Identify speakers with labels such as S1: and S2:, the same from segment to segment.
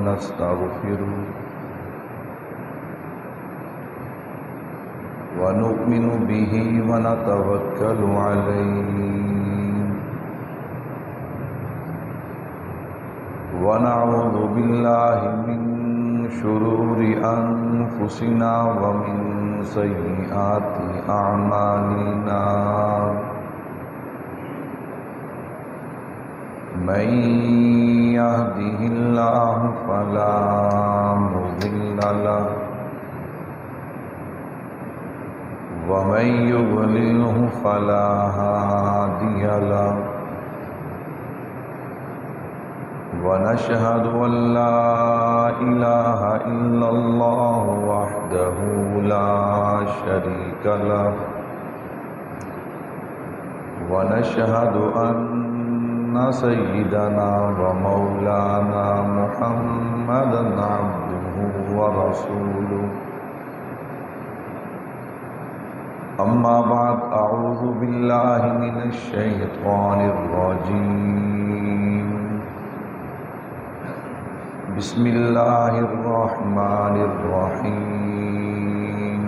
S1: ونستغفره ونؤمن به ونتوكل عليه ونعوذ بالله من شرور أنفسنا ومن سيئات أعمالنا من يهده الله فلا مضل له ومن يضلله فلا هادي له ونشهد أن لا إله إلا الله وحده لا شريك له ونشهد أن سيدنا ومولانا محمدا عبده ورسوله أما بعد أعوذ بالله من الشيطان الرجيم بسم الله الرحمن الرحيم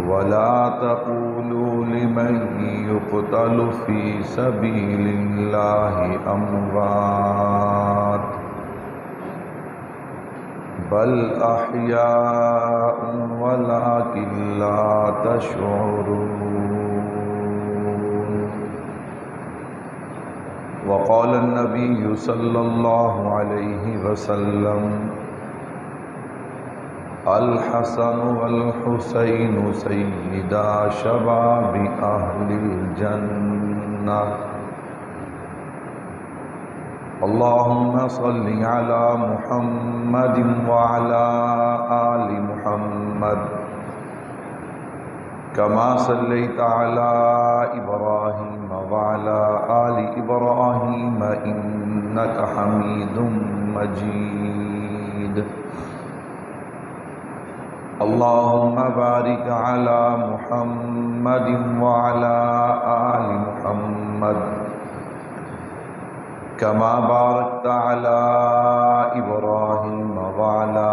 S1: ولا تقولوا لمن يقتل في سبيل الله أموات بل أحياء ولكن لا تشعرون وقال النبي صلى الله عليه وسلم الحسن والحسين سيدا شباب أهل الجنة اللهم صل على محمد وعلى آل محمد كما صليت على إبراهيم وعلى آل إبراهيم إنك حميد مجيد اللهم بارك على محمد وعلى آل محمد كما باركت على إبراهيم وعلى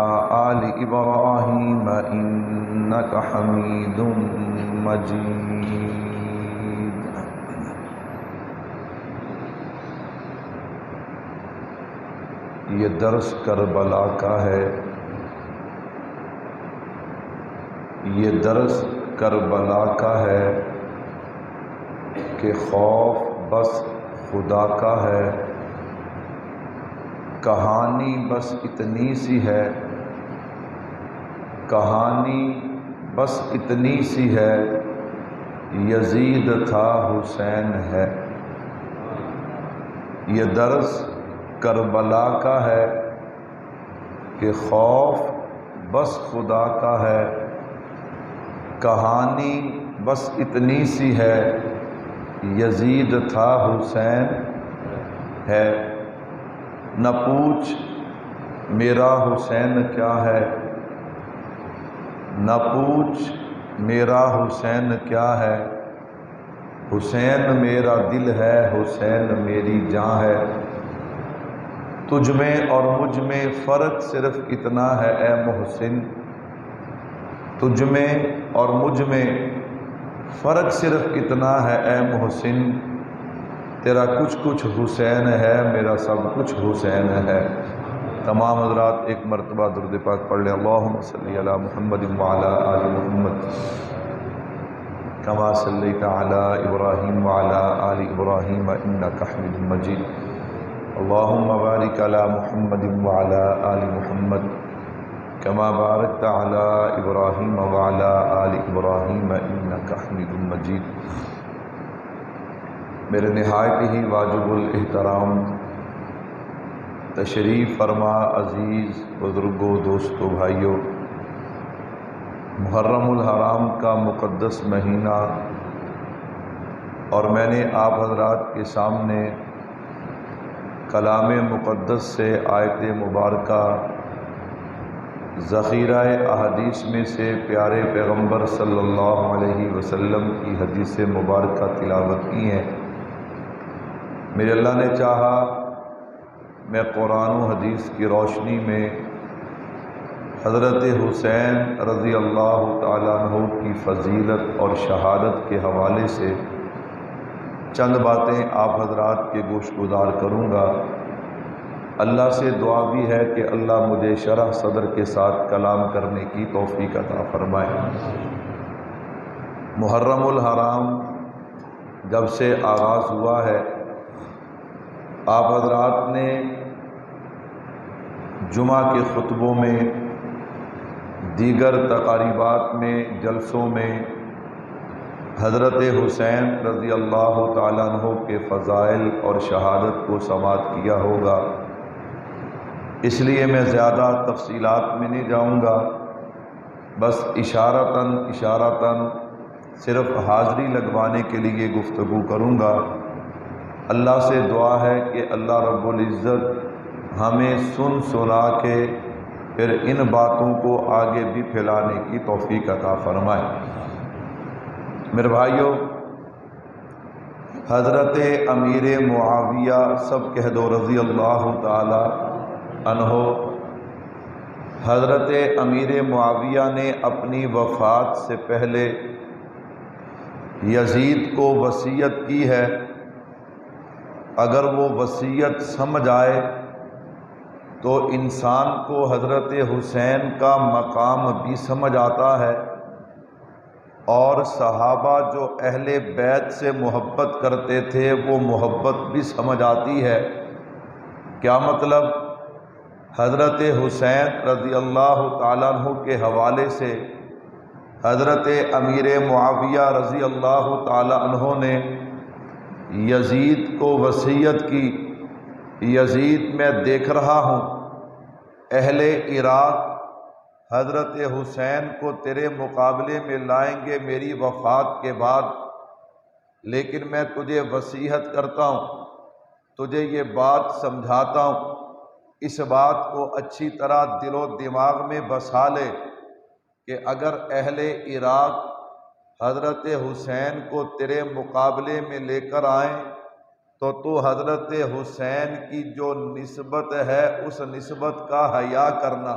S1: آل إبراهيم إنك حميد مجيد یہ درس کربلا کا ہے، یہ درس کربلا کا ہے کہ خوف بس خدا کا ہے، کہانی بس اتنی سی ہے، کہانی بس اتنی سی ہے، یزید تھا حسین ہے۔ یہ درس کربلا کا ہے کہ خوف بس خدا کا ہے، کہانی بس اتنی سی ہے، یزید تھا حسین ہے۔ نہ پوچھ میرا حسین کیا ہے، نہ پوچھ میرا حسین کیا ہے، حسین میرا دل ہے، حسین میری جاں ہے۔ تجھ میں اور مجھ میں فرق صرف اتنا ہے اے محسن، تجھ میں اور مجھ میں فرق صرف اتنا ہے اے محسن، تیرا کچھ کچھ حسین ہے، میرا سب کچھ حسین ہے۔ تمام حضرات ایک مرتبہ درود پاک پڑھ لیں، اللہم صلی علی محمد وعلی آل محمد کما صلیت علی ابراہیم وعلی آل ابراہیم انک حمید مجید اللہم بارک علی محمد وعلی آل محمد کما بارکت علی ابراہیم وعلی آل ابراہیم انک حمید مجید۔ میرے نہایت ہی واجب الاحترام تشریف فرما عزیز بزرگوں، دوستوں، بھائیوں، محرم الحرام کا مقدس مہینہ، اور میں نے آپ حضرات کے سامنے کلام مقدس سے آیت مبارکہ ذخیرہ احادیث میں سے پیارے پیغمبر صلی اللہ علیہ وسلم کی حدیث مبارکہ تلاوت کی ہیں۔ میرے اللہ نے چاہا میں قرآن و حدیث کی روشنی میں حضرت حسین رضی اللہ تعالیٰ عنہ کی فضیلت اور شہادت کے حوالے سے چند باتیں آپ حضرات کے گوش گزار کروں گا۔ اللہ سے دعا بھی ہے کہ اللہ مجھے شرح صدر کے ساتھ کلام کرنے کی توفیق عطا فرمائے۔ محرم الحرام جب سے آغاز ہوا ہے، آپ حضرات نے جمعہ کے خطبوں میں، دیگر تقاریبات میں، جلسوں میں حضرت حسین رضی اللہ تعالیٰ عنہ کے فضائل اور شہادت کو سماعت کیا ہوگا، اس لیے میں زیادہ تفصیلات میں نہیں جاؤں گا، بس اشارتاً صرف حاضری لگوانے کے لیے گفتگو کروں گا۔ اللہ سے دعا ہے کہ اللہ رب العزت ہمیں سنا کے پھر ان باتوں کو آگے بھی پھیلانے کی توفیق عطا فرمائے۔ میرے بھائیوں، حضرت امیر معاویہ سب کہہ دو رضی اللہ تعالی عنہ، حضرت امیر معاویہ نے اپنی وفات سے پہلے یزید کو وصیت کی ہے، اگر وہ وصیت سمجھ آئے تو انسان کو حضرت حسین کا مقام بھی سمجھ آتا ہے، اور صحابہ جو اہل بیت سے محبت کرتے تھے وہ محبت بھی سمجھ آتی ہے۔ کیا مطلب؟ حضرت حسین رضی اللہ تعالیٰ عنہ کے حوالے سے حضرت امیر معاویہ رضی اللہ تعالیٰ عنہ نے یزید کو وصیت کی، یزید میں دیکھ رہا ہوں اہل عراق حضرت حسین کو تیرے مقابلے میں لائیں گے میری وفات کے بعد، لیکن میں تجھے وصیت کرتا ہوں، تجھے یہ بات سمجھاتا ہوں، اس بات کو اچھی طرح دل و دماغ میں بسا لے کہ اگر اہل عراق حضرت حسین کو تیرے مقابلے میں لے کر آئیں تو حضرت حسین کی جو نسبت ہے اس نسبت کا حیا کرنا،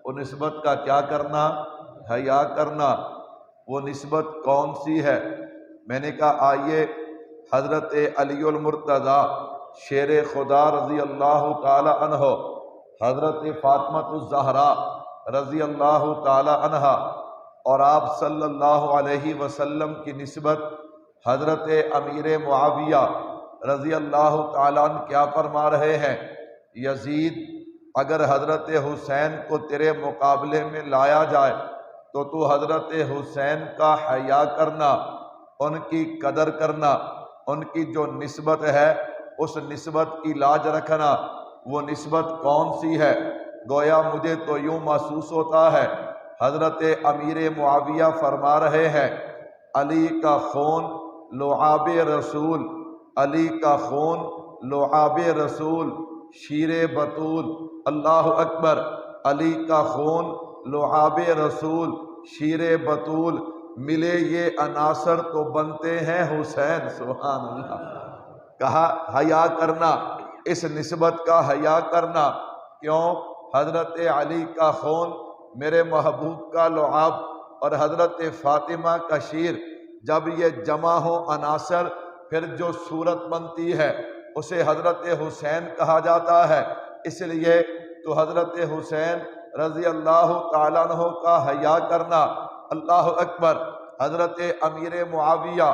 S1: وہ نسبت کا کیا کرنا؟ حیا کرنا۔ وہ نسبت کون سی ہے؟ میں نے کہا آئیے حضرت علی المرتضیٰ شیر خدا رضی اللہ تعالی عنہ، حضرت فاطمہ الزہرا رضی اللہ تعالی عنہ اور آپ صلی اللہ علیہ وسلم کی نسبت حضرت امیر معاویہ رضی اللہ تعالیٰ عنہ کیا فرما رہے ہیں؟ یزید اگر حضرت حسین کو تیرے مقابلے میں لایا جائے تو حضرت حسین کا حیا کرنا، ان کی قدر کرنا، ان کی جو نسبت ہے اس نسبت کی لاج رکھنا۔ وہ نسبت کون سی ہے؟ گویا مجھے تو یوں محسوس ہوتا ہے حضرت امیر معاویہ فرما رہے ہیں علی کا خون لعاب رسول، علی کا خون لعاب رسول، شیر بطول، اللہ اکبر، علی کا خون لعاب رسول، شیر بطول، ملے یہ عناصر تو بنتے ہیں حسین۔ سبحان اللہ۔ کہا حیا کرنا، اس نسبت کا حیا کرنا۔ کیوں؟ حضرت علی کا خون میرے محبوب کا لعاب اور حضرت فاطمہ کا شیر، جب یہ جمع ہو عناصر پھر جو صورت بنتی ہے اسے حضرت حسین کہا جاتا ہے۔ اس لیے تو حضرت حسین رضی اللہ تعالیٰ عنہ کا حیا کرنا۔ اللہ اکبر۔ حضرت امیر معاویہ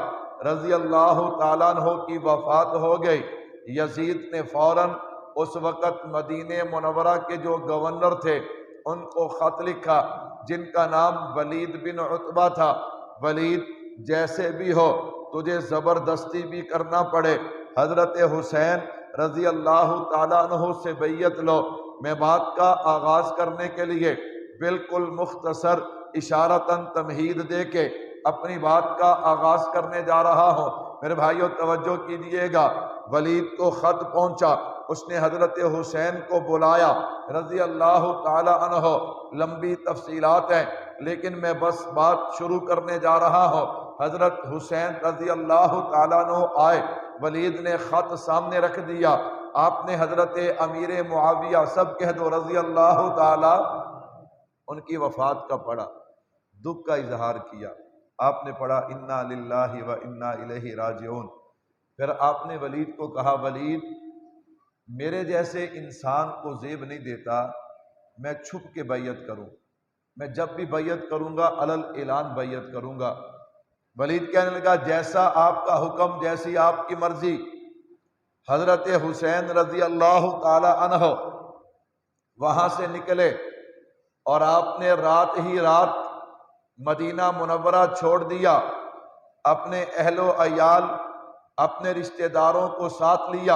S1: رضی اللہ تعالیٰ عنہ کی وفات ہو گئی، یزید نے فوراً اس وقت مدینہ منورہ کے جو گورنر تھے ان کو خط لکھا جن کا نام ولید بن عتبہ تھا، ولید جیسے بھی ہو تجھے زبردستی بھی کرنا پڑے حضرت حسین رضی اللہ تعالیٰ عنہ سے بیعت لو۔ میں بات کا آغاز کرنے کے لیے بالکل مختصر اشارتاً تمہید دے کے اپنی بات کا آغاز کرنے جا رہا ہوں۔ میرے بھائیوں توجہ کیجیے گا، ولید کو خط پہنچا، اس نے حضرت حسین کو بلایا رضی اللہ تعالی عنہ۔ لمبی تفصیلات ہیں لیکن میں بس بات شروع کرنے جا رہا ہوں۔ حضرت حسین رضی اللہ تعالیٰ عنہ آئے، ولید نے خط سامنے رکھ دیا، آپ نے حضرت امیر معاویہ سب کہہ دو رضی اللہ تعالی ان کی وفات کا پڑھا، دکھ کا اظہار کیا، آپ نے پڑھا انا للہ و انا الیہ راجعون۔ پھر آپ نے ولید کو کہا ولید میرے جیسے انسان کو زیب نہیں دیتا میں چھپ کے بیعت کروں، میں جب بھی بیعت کروں گا علل اعلان بیعت کروں گا۔ ولید کہنے لگا جیسا آپ کا حکم، جیسی آپ کی مرضی۔ حضرت حسین رضی اللہ تعالی عنہ وہاں سے نکلے اور آپ نے رات ہی رات مدینہ منورہ چھوڑ دیا، اپنے اہل و عیال اپنے رشتہ داروں کو ساتھ لیا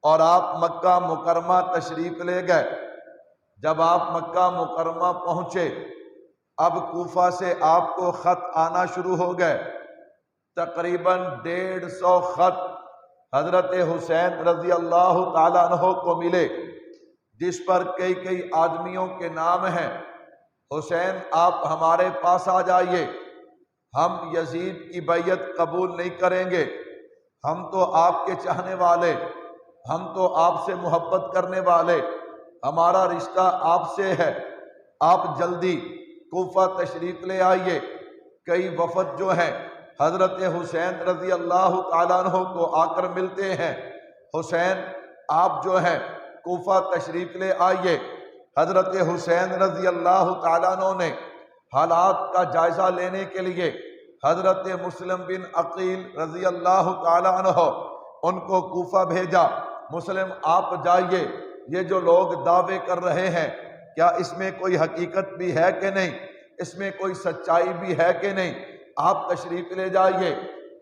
S1: اور آپ مکہ مکرمہ تشریف لے گئے۔ جب آپ مکہ مکرمہ پہنچے اب کوفہ سے آپ کو خط آنا شروع ہو گئے، تقریباً 150 خط حضرت حسین رضی اللہ تعالیٰ عنہ کو ملے، جس پر کئی آدمیوں کے نام ہیں۔ حسین آپ ہمارے پاس آ جائیے، ہم یزید کی بیعت قبول نہیں کریں گے، ہم تو آپ کے چاہنے والے، ہم تو آپ سے محبت کرنے والے، ہمارا رشتہ آپ سے ہے، آپ جلدی کوفہ تشریف لے آئیے۔ کئی وفد جو ہیں حضرت حسین رضی اللہ تعالیٰ عنہ کو آ کر ملتے ہیں، حسین آپ جو ہیں کوفہ تشریف لے آئیے۔ حضرت حسین رضی اللہ تعالیٰ عنہ نے حالات کا جائزہ لینے کے لیے حضرت مسلم بن عقیل رضی اللہ تعالیٰ عنہ ان کو کوفہ بھیجا۔ مسلم آپ جائیے، یہ جو لوگ دعوے کر رہے ہیں کیا اس میں کوئی حقیقت بھی ہے کہ نہیں، اس میں کوئی سچائی بھی ہے کہ نہیں، آپ تشریف لے جائیے،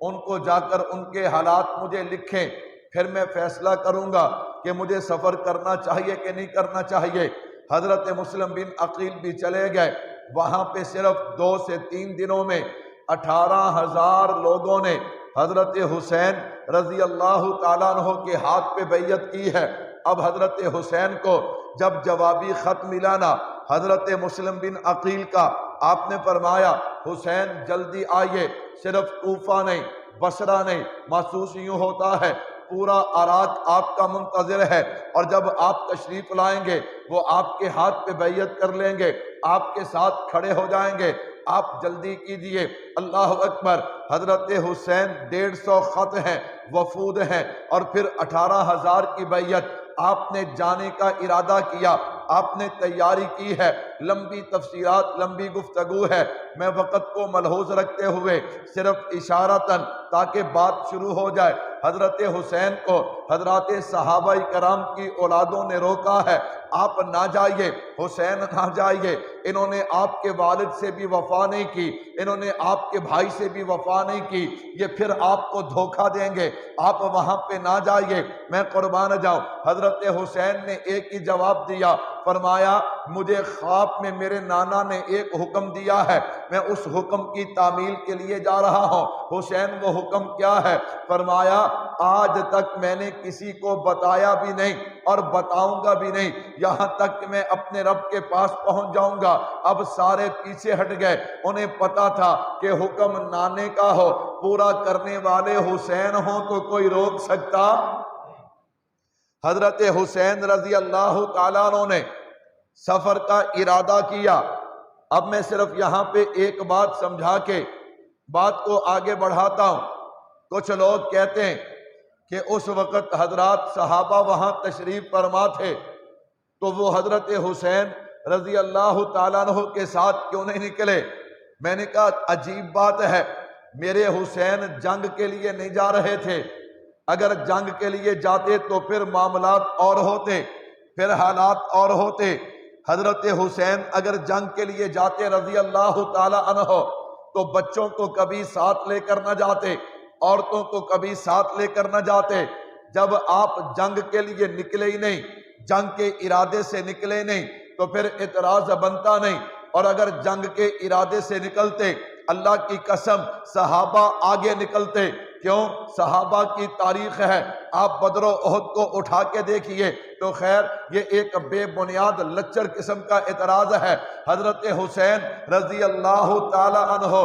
S1: ان کو جا کر ان کے حالات مجھے لکھیں، پھر میں فیصلہ کروں گا کہ مجھے سفر کرنا چاہیے کہ نہیں کرنا چاہیے۔ حضرت مسلم بن عقیل بھی چلے گئے، وہاں پہ صرف 2 سے 3 دنوں میں 18,000 لوگوں نے حضرت حسین رضی اللہ تعالیٰ عنہ کے ہاتھ پہ بیعت کی ہے۔ اب حضرت حسین کو جب جوابی خط ملا نا حضرت مسلم بن عقیل کا، آپ نے فرمایا حسین جلدی آئیے، صرف کوفہ نہیں بصرہ نہیں، محسوس یوں ہوتا ہے پورا عراق آپ کا منتظر ہے، اور جب آپ تشریف لائیں گے وہ آپ کے ہاتھ پہ بیعت کر لیں گے، آپ کے ساتھ کھڑے ہو جائیں گے، آپ جلدی کیجئے۔ اللہ اکبر۔ حضرت حسین 150 خط ہیں، وفود ہیں، اور پھر 18,000 کی بیعت۔ آپ نے جانے کا ارادہ کیا، آپ نے تیاری کی ہے، لمبی تفسیرات لمبی گفتگو ہے، میں وقت کو ملحوظ رکھتے ہوئے صرف اشارتاً تاکہ بات شروع ہو جائے۔ حضرت حسین کو حضرات صحابہ کرام کی اولادوں نے روکا ہے، آپ نہ جائیے، حسین نہ جائیے، انہوں نے آپ کے والد سے بھی وفا نہیں کی، انہوں نے آپ کے بھائی سے بھی وفا نہیں کی، یہ پھر آپ کو دھوکہ دیں گے، آپ وہاں پہ نہ جائیے، میں قربان جاؤں۔ حضرت حسین نے ایک ہی جواب دیا، فرمایا مجھے خواب میں میرے نانا نے ایک حکم دیا ہے، میں اس حکم کی تعمیل کے لیے جا رہا ہوں۔ حسین وہ حکم کیا ہے؟ فرمایا آج تک میں نے کسی کو بتایا بھی نہیں اور بتاؤں گا بھی نہیں، یہاں تک کہ میں اپنے رب کے پاس پہنچ جاؤں گا۔ اب سارے پیچھے ہٹ گئے، انہیں پتا تھا کہ حکم نانے کا ہو، پورا کرنے والے حسین ہوں تو کوئی روک سکتا۔ حضرت حسین رضی اللہ تعالیٰ عنہ نے سفر کا ارادہ کیا۔ اب میں صرف یہاں پہ ایک بات سمجھا کے بات کو آگے بڑھاتا ہوں۔ کچھ لوگ کہتے ہیں کہ اس وقت حضرات صحابہ وہاں تشریف فرما تھے تو وہ حضرت حسین رضی اللہ تعالیٰ عنہ کے ساتھ کیوں نہیں نکلے؟ میں نے کہا عجیب بات ہے، میرے حسین جنگ کے لیے نہیں جا رہے تھے، اگر جنگ کے لیے جاتے تو پھر معاملات اور ہوتے، پھر حالات اور ہوتے۔ حضرت حسین اگر جنگ کے لیے جاتے رضی اللہ تعالی عنہ تو بچوں کو کبھی ساتھ لے کر نہ جاتے، عورتوں کو کبھی ساتھ لے کر نہ جاتے۔ جب آپ جنگ کے لیے نکلے ہی نہیں، جنگ کے ارادے سے نکلے نہیں تو پھر اعتراض بنتا نہیں، اور اگر جنگ کے ارادے سے نکلتے اللہ کی قسم صحابہ آگے نکلتے، کیوں؟ صحابہ کی تاریخ ہے، آپ بدر و احد کو اٹھا کے دیکھیے تو خیر یہ ایک بے بنیاد لچر قسم کا اعتراض ہے۔ حضرت حسین رضی اللہ تعالی عنہ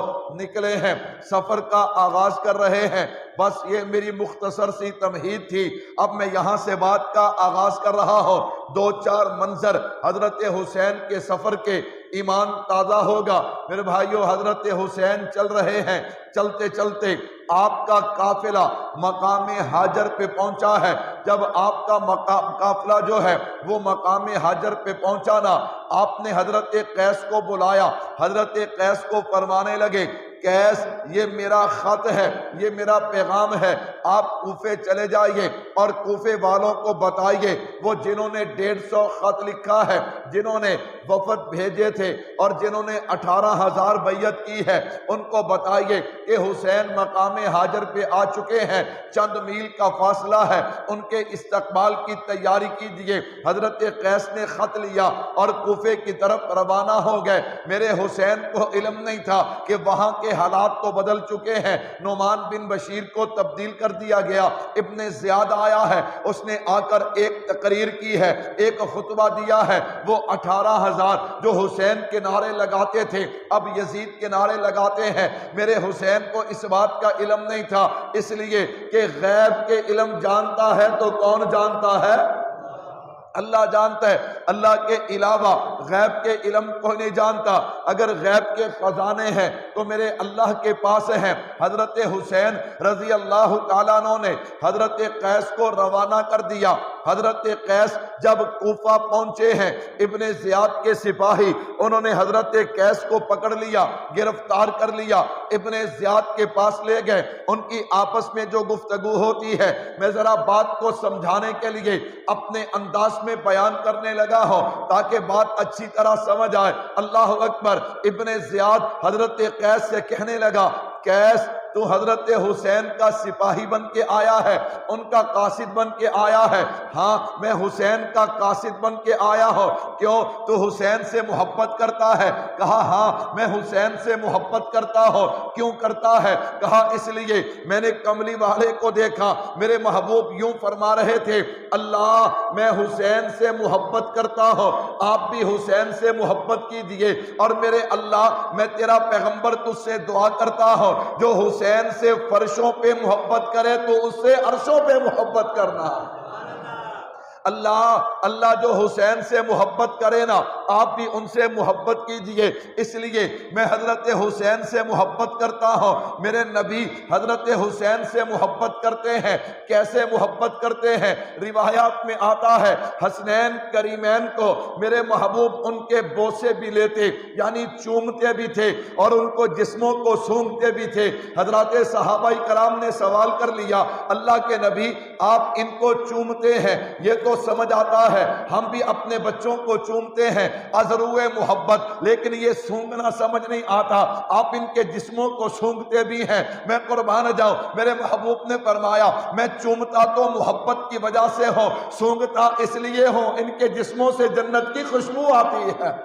S1: نکلے ہیں، سفر کا آغاز کر رہے ہیں۔ بس یہ میری مختصر سی تمہید تھی، اب میں یہاں سے بات کا آغاز کر رہا ہوں۔ دو چار منظر حضرت حسین کے سفر کے، ایمان تازہ ہوگا میرے بھائیو۔ حضرت حسین چل رہے ہیں، چلتے چلتے آپ کا قافلہ مقام ہاجر پہ پہنچا ہے۔ جب آپ کا قافلہ جو ہے وہ مقام ہاجر پہ پہنچا نا، آپ نے حضرت قیس کو بلایا، حضرت قیس کو فرمانے لگے قیس یہ میرا خط ہے، یہ میرا پیغام ہے، آپ کوفے چلے جائیے اور کوفے والوں کو بتائیے، وہ جنہوں نے 150 خط لکھا ہے، جنہوں نے وفد بھیجے تھے اور جنہوں نے 18,000 بیعت کی ہے، ان کو بتائیے کہ حسین مقام ہاجر پہ آ چکے ہیں، چند میل کا فاصلہ ہے، ان کے استقبال کی تیاری کیجیے۔ حضرت قیس نے خط لیا اور کوفے کی طرف روانہ ہو گئے۔ میرے حسین کو علم نہیں تھا کہ وہاں کے حالات تو بدل چکے ہیں، نعمان بن بشیر کو تبدیل کر دیا گیا، ابن زیاد آیا ہے، اس نے آ کر ایک تقریر کی ہے، ایک خطبہ دیا ہے۔ وہ 18,000 جو حسین کے نعرے لگاتے تھے اب یزید کے نعرے لگاتے ہیں۔ میرے حسین کو اس بات کا علم نہیں تھا، اس لیے کہ غیب کے علم جانتا ہے تو کون جانتا ہے؟ اللہ جانتا ہے، اللہ کے علاوہ غیب کے علم کوئی نہیں جانتا۔ اگر غیب کے خزانے ہیں تو میرے اللہ کے پاس ہیں۔ حضرت حسین رضی اللہ تعالیٰ عنہ نے حضرت قیس کو روانہ کر دیا۔ حضرت قیس جب کوفہ پہنچے ہیں، ابن زیاد کے سپاہی انہوں نے حضرت قیس کو پکڑ لیا، گرفتار کر لیا، ابن زیاد کے پاس لے گئے۔ ان کی آپس میں جو گفتگو ہوتی ہے، میں ذرا بات کو سمجھانے کے لیے اپنے انداز میں بیان کرنے لگا ہوں تاکہ بات اچھی طرح سمجھ آئے۔ اللہ اکبر۔ ابن زیاد حضرت قیس سے کہنے لگا قیس تو حضرت حسین کا سپاہی بن کے آیا ہے، ان کا قاصد بن کے آیا ہے؟ ہاں میں حسین کا قاصد بن کے آیا ہوں۔ کیوں؟ تو حسین سے محبت کرتا ہے؟ کہا ہاں میں حسین سے محبت کرتا ہوں۔ کیوں کرتا ہے؟ کہا اس لیے میں نے کملی والے کو دیکھا، میرے محبوب یوں فرما رہے تھے اللہ میں حسین سے محبت کرتا ہوں، آپ بھی حسین سے محبت کیجیے، اور میرے اللہ میں تیرا پیغمبر تجھ سے دعا کرتا ہوں جو حسین سے فرشوں پہ محبت کرے تو اس سے عرشوں پہ محبت کرنا۔ اللہ جو حسین سے محبت کرے نا آپ بھی ان سے محبت کیجئے۔ اس لیے میں حضرت حسین سے محبت کرتا ہوں، میرے نبی حضرت حسین سے محبت کرتے ہیں۔ کیسے محبت کرتے ہیں؟ روایات میں آتا ہے حسنین کریمین کو میرے محبوب ان کے بوسے بھی لیتے، یعنی چومتے بھی تھے اور ان کو جسموں کو سونگتے بھی تھے۔ حضرات صحابہ کرام نے سوال کر لیا اللہ کے نبی آپ ان کو چومتے ہیں، یہ تو سمجھ آتا ہے ہم بھی اپنے بچوں کو چومتے ہیں ازروئے محبت، لیکن یہ سونگنا سمجھ نہیں آتا، آپ ان کے جسموں کو سونگتے بھی ہیں۔ میں قربان جاؤں، میرے محبوب نے فرمایا میں چومتا تو محبت کی وجہ سے ہوں، سونگتا اس لیے ہوں ان کے جسموں سے جنت کی خوشبو آتی ہے۔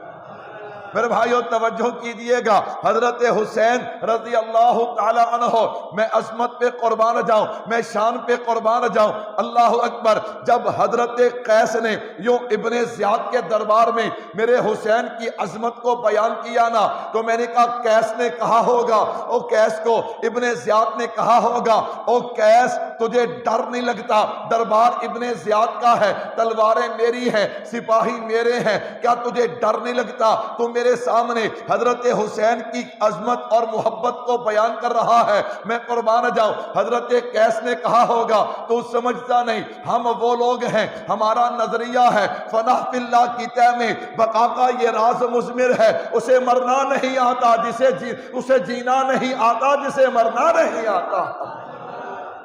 S1: میرے بھائیو توجہ کیجئے گا، حضرت حسین رضی اللہ تعالی عنہ، میں عظمت پہ قربان جاؤں، میں شان پہ قربان جاؤں، اللہ اکبر۔ جب حضرت قیس نے یوں ابن زیاد کے دربار میں میرے حسین کی عظمت کو بیان کیا نا تو میں نے کہا قیس نے کہا ہوگا، او قیس کو ابن زیاد نے کہا ہوگا او قیس تجھے ڈر نہیں لگتا؟ دربار ابن زیاد کا ہے، تلواریں میری ہیں، سپاہی میرے ہیں، کیا تجھے ڈر نہیں لگتا؟ تو میرے سامنے حضرت حسین کی عظمت اور محبت کو بیان کر رہا ہے، میں قربان جاؤں۔ حضرت قیس نے کہا ہوگا تو سمجھتا نہیں، ہم وہ لوگ ہیں، ہمارا نظریہ ہے فنا فی اللہ کی طے میں بقا کا یہ راز مضمر ہے، اسے مرنا نہیں آتا اسے جینا نہیں آتا جسے مرنا نہیں آتا۔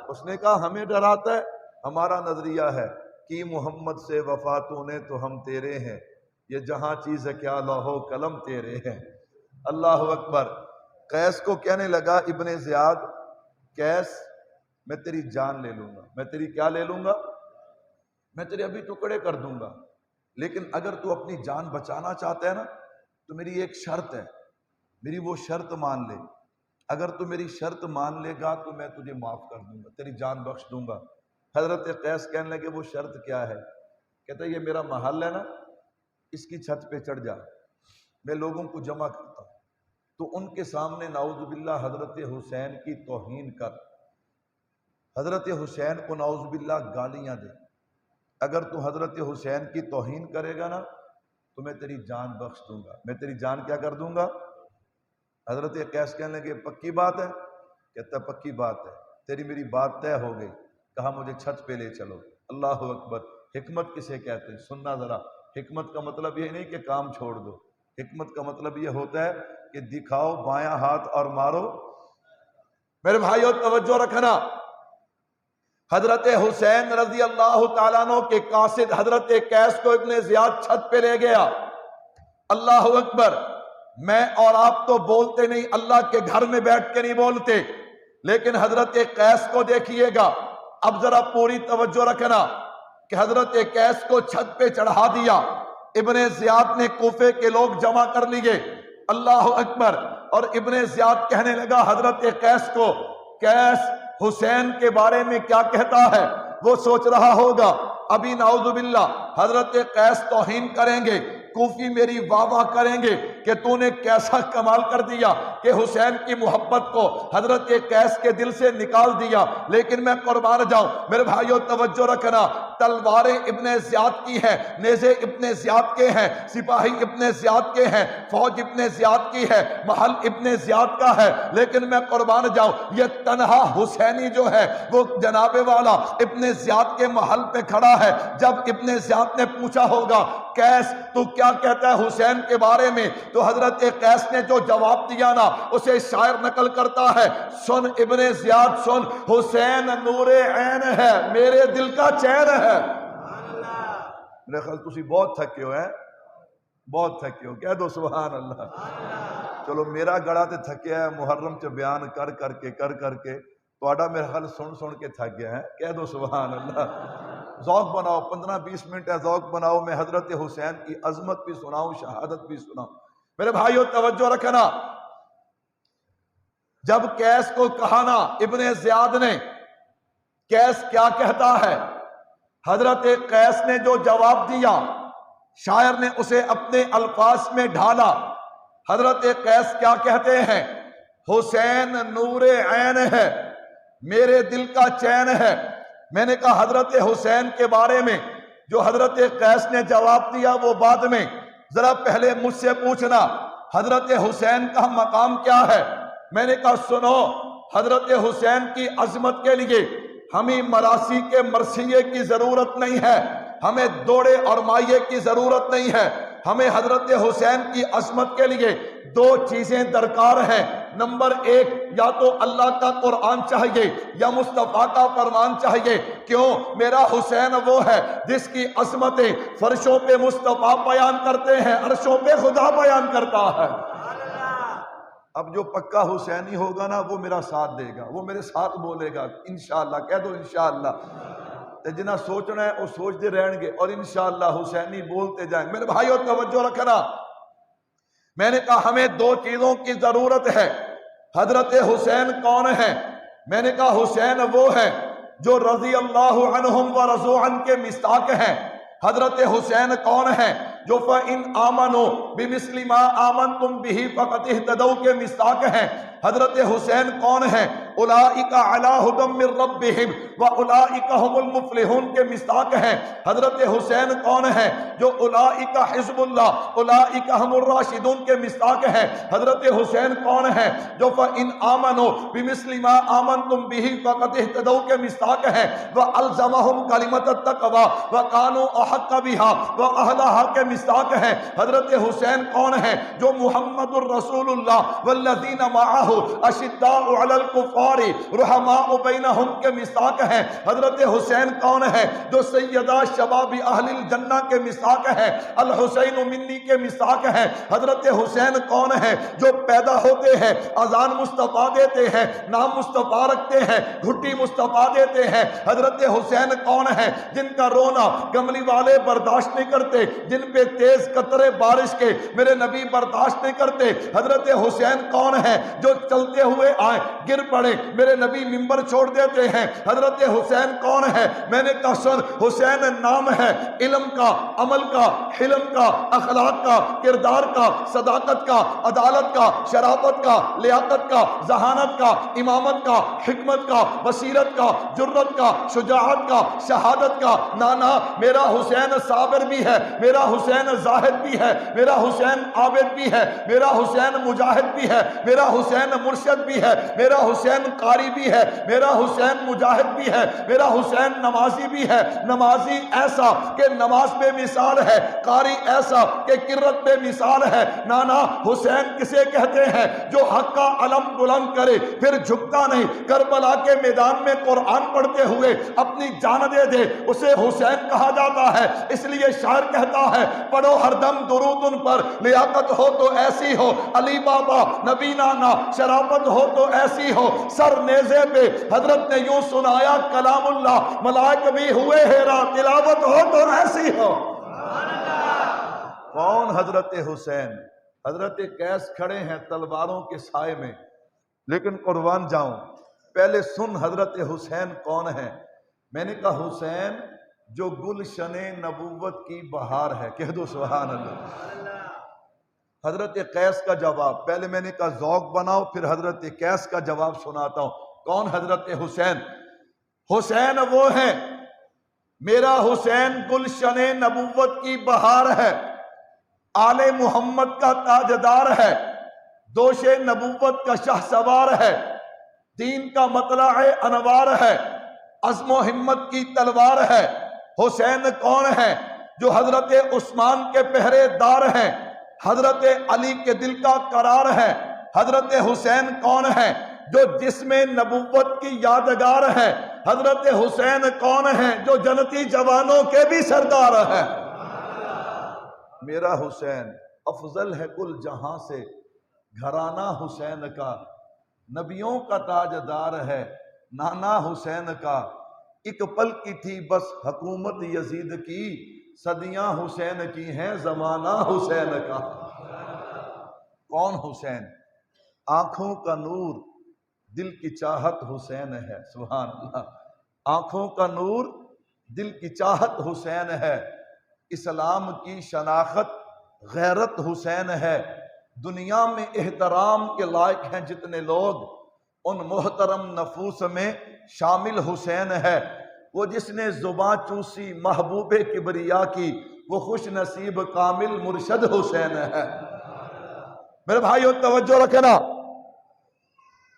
S1: اس نے کہا ہمیں ڈراتا ہے، ہمارا نظریہ ہے کہ محمد سے وفا تو نے تو ہم تیرے ہیں، یہ جہاں چیز ہے کیا لوح و قلم تیرے ہیں۔ اللہ اکبر۔ قیس کو کہنے لگا ابن زیاد قیس میں تیری جان لے لوں گا، میں تیری کیا لے لوں گا؟ میں تیرے ابھی ٹکڑے کر دوں گا، لیکن اگر تو اپنی جان بچانا چاہتا ہے نا تو میری ایک شرط ہے، میری وہ شرط مان لے، اگر تو میری شرط مان لے گا تو میں تجھے معاف کر دوں گا، تیری جان بخش دوں گا۔ حضرت قیس کہنے لگے وہ شرط کیا ہے؟ کہتا ہے یہ میرا محل ہے نا، اس کی چھت پہ چڑھ جا، میں لوگوں کو جمع کرتا ہوں، تو ان کے سامنے نعوذ باللہ حضرت حسین کی توہین کر، حضرت حسین کو نعوذ باللہ گالیاں دے۔ اگر تو حضرت حسین کی توہین کرے گا نا تو میں تیری جان بخش دوں گا، میں تیری جان کیا کر دوں گا؟ حضرت قیس کہنے لگے پکی بات ہے؟ کہتا پکی بات ہے، تیری میری بات طے ہو گئی۔ کہا مجھے چھت پہ لے چلو۔ اللہ اکبر! حکمت کسے کہتے ہیں؟ سننا ذرا، حکمت کا مطلب یہ نہیں کہ کام چھوڑ دو، حکمت کا مطلب یہ ہوتا ہے کہ دکھاؤ بایاں ہاتھ اور مارو۔ میرے بھائیو توجہ رکھنا، حضرت حسین رضی اللہ تعالیٰ عنہ کے قاصد حضرت قیس کو ابن زیاد چھت پہ لے گیا۔ اللہ اکبر! میں اور آپ تو بولتے نہیں، اللہ کے گھر میں بیٹھ کے نہیں بولتے، لیکن حضرت قیس کو دیکھیے گا۔ اب ذرا پوری توجہ رکھنا کہ حضرت قیس کو چھت پہ چڑھا دیا، ابن زیاد نے کوفے کے لوگ جمع کر لیے۔ اللہ اکبر! اور ابن زیاد کہنے لگا حضرت قیس کو، قیس حسین کے بارے میں کیا کہتا ہے؟ وہ سوچ رہا ہوگا ابھی نعوذ باللہ حضرت قیس توہین کریں گے، کوفی میری واہ واہ کریں گے کہ تو نے کیسا کمال کر دیا کہ حسین کی محبت کو حضرت قیس کے دل سے نکال دیا۔ لیکن میں قربان جاؤں، میرے بھائیو توجہ رکھنا، تلواریں ابن زیاد کی ہیں، نیزے ابن زیاد کے ہیں، سپاہی ابن زیاد کے ہیں، فوج ابن زیاد کی ہے، محل ابن زیاد کا ہے، لیکن میں قربان جاؤں یہ تنہا حسینی جو ہے وہ جناب والا ابن زیاد کے محل پہ کھڑا ہے۔ جب ابن زیاد نے پوچھا ہوگا قیس تو کیا کہتا ہے حسین کے بارے میں، تو حضرت قیس نے جو جواب دیا نا اسے شاعر نقل کرتا ہے، سن ابن زیاد سن، حسین نور عین ہے، میرے دل کا چین ہے۔ میرے خیال تسی بہت تھکے ہو ہیں، بہت تھکے ہو، کہہ دو سبحان اللہ۔ چلو میرا گڑا تے تھکیا ہے محرم چ بیان کر کے تہاڈا میرے خیال سن کے تھک گیا ہے، کہہ دو سبحان اللہ۔ ذوق بناؤ، 15-20 منٹ ہے، ذوق بناؤ، میں حضرت حسین کی عظمت بھی سناؤں، شہادت بھی سناؤں۔ میرے بھائیو توجہ رکھنا، جب قیس کو کہا نا ابن زیاد نے، قیس کیا کہتا ہے، حضرت قیس نے جو جواب دیا شاعر نے اسے اپنے الفاظ میں ڈھالا۔ حضرت قیس کیا کہتے ہیں، حسین نور عین ہے، میرے دل کا چین ہے۔ میں نے کہا حضرت حسین کے بارے میں جو حضرت قیس نے جواب دیا وہ بعد میں، ذرا پہلے مجھ سے پوچھنا حضرت حسین کا مقام کیا ہے۔ میں نے کہا سنو، حضرت حسین کی عظمت کے لیے ہمیں مراسی کے مرثیے کی ضرورت نہیں ہے، ہمیں دوڑے اور مائے کی ضرورت نہیں ہے، ہمیں حضرت حسین کی عظمت کے لیے دو چیزیں درکار ہیں۔ نمبر ایک، یا تو اللہ کا قرآن چاہیے یا مصطفیٰ کا فرمان چاہیے۔ کیوں؟ میرا حسین وہ ہے جس کی عظمتیں فرشوں پہ مصطفیٰ بیان کرتے ہیں، عرشوں پہ خدا بیان کرتا ہے۔ اب جو پکا حسینی ہوگا نا وہ میرا ساتھ دے گا، وہ میرے ساتھ بولے گا انشاءاللہ، کہہ دو انشاءاللہ۔ تے جنہ سوچنا ہے وہ سوچتے رہیں گے اور انشاءاللہ حسینی بولتے جائیں۔ میرے بھائیو توجہ رکھنا، میں نے کہا ہمیں دو چیزوں کی ضرورت ہے۔ حضرت حسین کون ہے؟ میں نے کہا حسین وہ ہے جو رضی اللہ عنہم و رضوا عنہ کے مصداق ہیں۔ حضرت حسین کون ہے؟ جو فَإِنْ آمَنُوا بِمِثْلِ مَا آمَنْتُمْ بِهِ فَقَدِ اهْتَدَوْا کے مصداق ہیں۔ حضرت حسین کون ہے؟ اولئک علی ھدی من ربہم واولئک ھم المفلحون کے مصداق ہیں۔ حضرت حسین کون ہے؟ جو اولئک حزب اللہ اولئک ھم الراشدون کے مصداق ہیں۔ حضرت حسین کون ہے؟ جو فَإِنْ آمَنُوا بِمِثْلِ مَا آمَنْتُمْ بِهِ فَقَدِ اهْتَدَوْا کے مصداق ہیں۔ وَأَلْزَمَهُمْ كَلِمَةَ التَّقْوَىٰ وَكَانُوا أَحَقَّ بِهَا وَأَهْلَهَا کے مصداق ہیں۔ حضرت حسین کون ہے؟ جو محمد الرسول اللہ والذین معہ اشداء علی الکفار رحماء بینہم کے مصداق ہیں۔ حضرت حسین کون ہے؟ جو سیدہ شباب اہل الجنہ کے مصداق ہیں، الحسین منی کے مصداق ہیں۔ حضرت حسین کون ہے؟ جو پیدا ہوتے ہیں اذان مصطفیٰ دیتے ہیں، نام مصطفیٰ رکھتے ہیں، گھٹی مصطفیٰ دیتے ہیں۔ حضرت حسین کون ہے؟ جن کا رونا کملی والے برداشت نہیں کرتے، جن پہ تیز قطرے بارش کے میرے نبی برداشت نہیں کرتے۔ حضرت حسین کون ہے؟ جو چلتے ہوئے آئے، گر پڑے، میرے نبی منبر چھوڑ دیتے ہیں۔ حضرت حسین کون ہے؟ میں نے کہا سن، حسین نام ہے علم کا، عمل کا، حلم کا، اخلاق کا، کردار کا، صداقت کا، عدالت کا، شرافت کا، لیاقت کا، ذہانت کا، امامت کا، حکمت کا، بصیرت کا، جرت کا، شجاعت کا، شہادت کا۔ نانا میرا حسین صابر بھی ہے، میرا حسین زاہد بھی ہے، میرا حسین عابد بھی ہے، میرا حسین مجاہد بھی ہے، میرا حسین مرشد بھی ہے، میرا حسین قاری بھی ہے، میرا حسین مجاہد بھی ہے، میرا حسین نمازی بھی ہے۔ نمازی ایسا کہ نماز پہ مثال ہے، قاری ایسا کہ قرت پہ مثال ہے۔ نانا حسین کسے کہتے ہیں؟ جو حق کا علم بلند کرے پھر جھکتا نہیں، کربلا کے میدان میں قرآن پڑھتے ہوئے اپنی جان دے دے، اسے حسین کہا جاتا ہے۔ اس لیے شاعر کہتا ہے پڑھو ہر دم درود ان پر، لیاقت ہو تو ایسی ہو علی بابا نبی نانا، شرافت ہو تو ایسی ہو سر نیزے پہ حضرت نے یوں سنایا کلام اللہ، ملائک بھی ہوئے حیران، تلاوت ہو تو ایسی ہو۔ کون؟ حضرت حسین۔ حضرت قیس کھڑے ہیں تلواروں کے سائے میں، لیکن قربان جاؤں پہلے سن حضرت حسین کون ہے۔ میں نے کہا حسین جو گلشن نبوت کی بہار ہے، کہہ دو سبحان اللہ۔ حضرت قیس کا جواب، پہلے میں نے کہا ذوق بناؤ پھر حضرت قیس کا جواب سناتا ہوں۔ کون؟ حضرت حسین۔ حسین وہ ہیں، میرا حسین گلشن نبوت کی بہار ہے، آل محمد کا تاجدار ہے، دوش نبوت کا شاہ سوار ہے، دین کا مطلع انوار ہے، عزم و ہمت کی تلوار ہے۔ حسین کون ہے؟ جو حضرت عثمان کے پہرے دار ہیں، حضرت علی کے دل کا قرار ہے۔ حضرت حسین کون ہے؟ جو جسم نبوت کی یادگار ہے۔ حضرت حسین کون ہے؟ جو جنتی جوانوں کے بھی سردار ہے۔ میرا حسین افضل ہے کل جہاں سے، گھرانہ حسین کا نبیوں کا تاجدار ہے، نانا حسین کا ایک پل کی تھی بس حکومت یزید کی، صدیاں حسین کی ہیں زمانہ حسین کا۔ کون حسین؟ آنکھوں کا نور دل کی چاہت حسین ہے، سبحان اللہ۔ آنکھوں کا نور دل کی چاہت حسین ہے، اسلام کی شناخت غیرت حسین ہے۔ دنیا میں احترام کے لائق ہیں جتنے لوگ، ان محترم نفوس میں شامل حسین ہے۔ وہ جس نے زباں چوسی محبوب کبریا کی، وہ خوش نصیب کامل مرشد حسین ہے۔ میرے بھائیو توجہ رکھنا،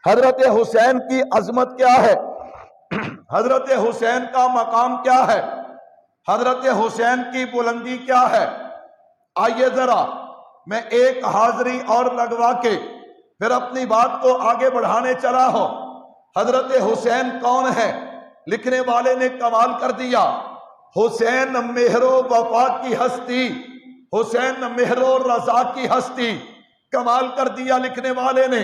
S1: حضرت حسین کی عظمت کیا ہے، حضرت حسین کا مقام کیا ہے، حضرت حسین کی بلندی کیا ہے۔ آئیے ذرا میں ایک حاضری اور لگوا کے پھر اپنی بات کو آگے بڑھانے چلا ہوں۔ حضرت حسین کون ہے؟ لکھنے والے نے کمال کر دیا، حسین مہر و وفا کی ہستی، حسین مہر و رضا کی ہستی۔ کمال کر دیا لکھنے والے نے،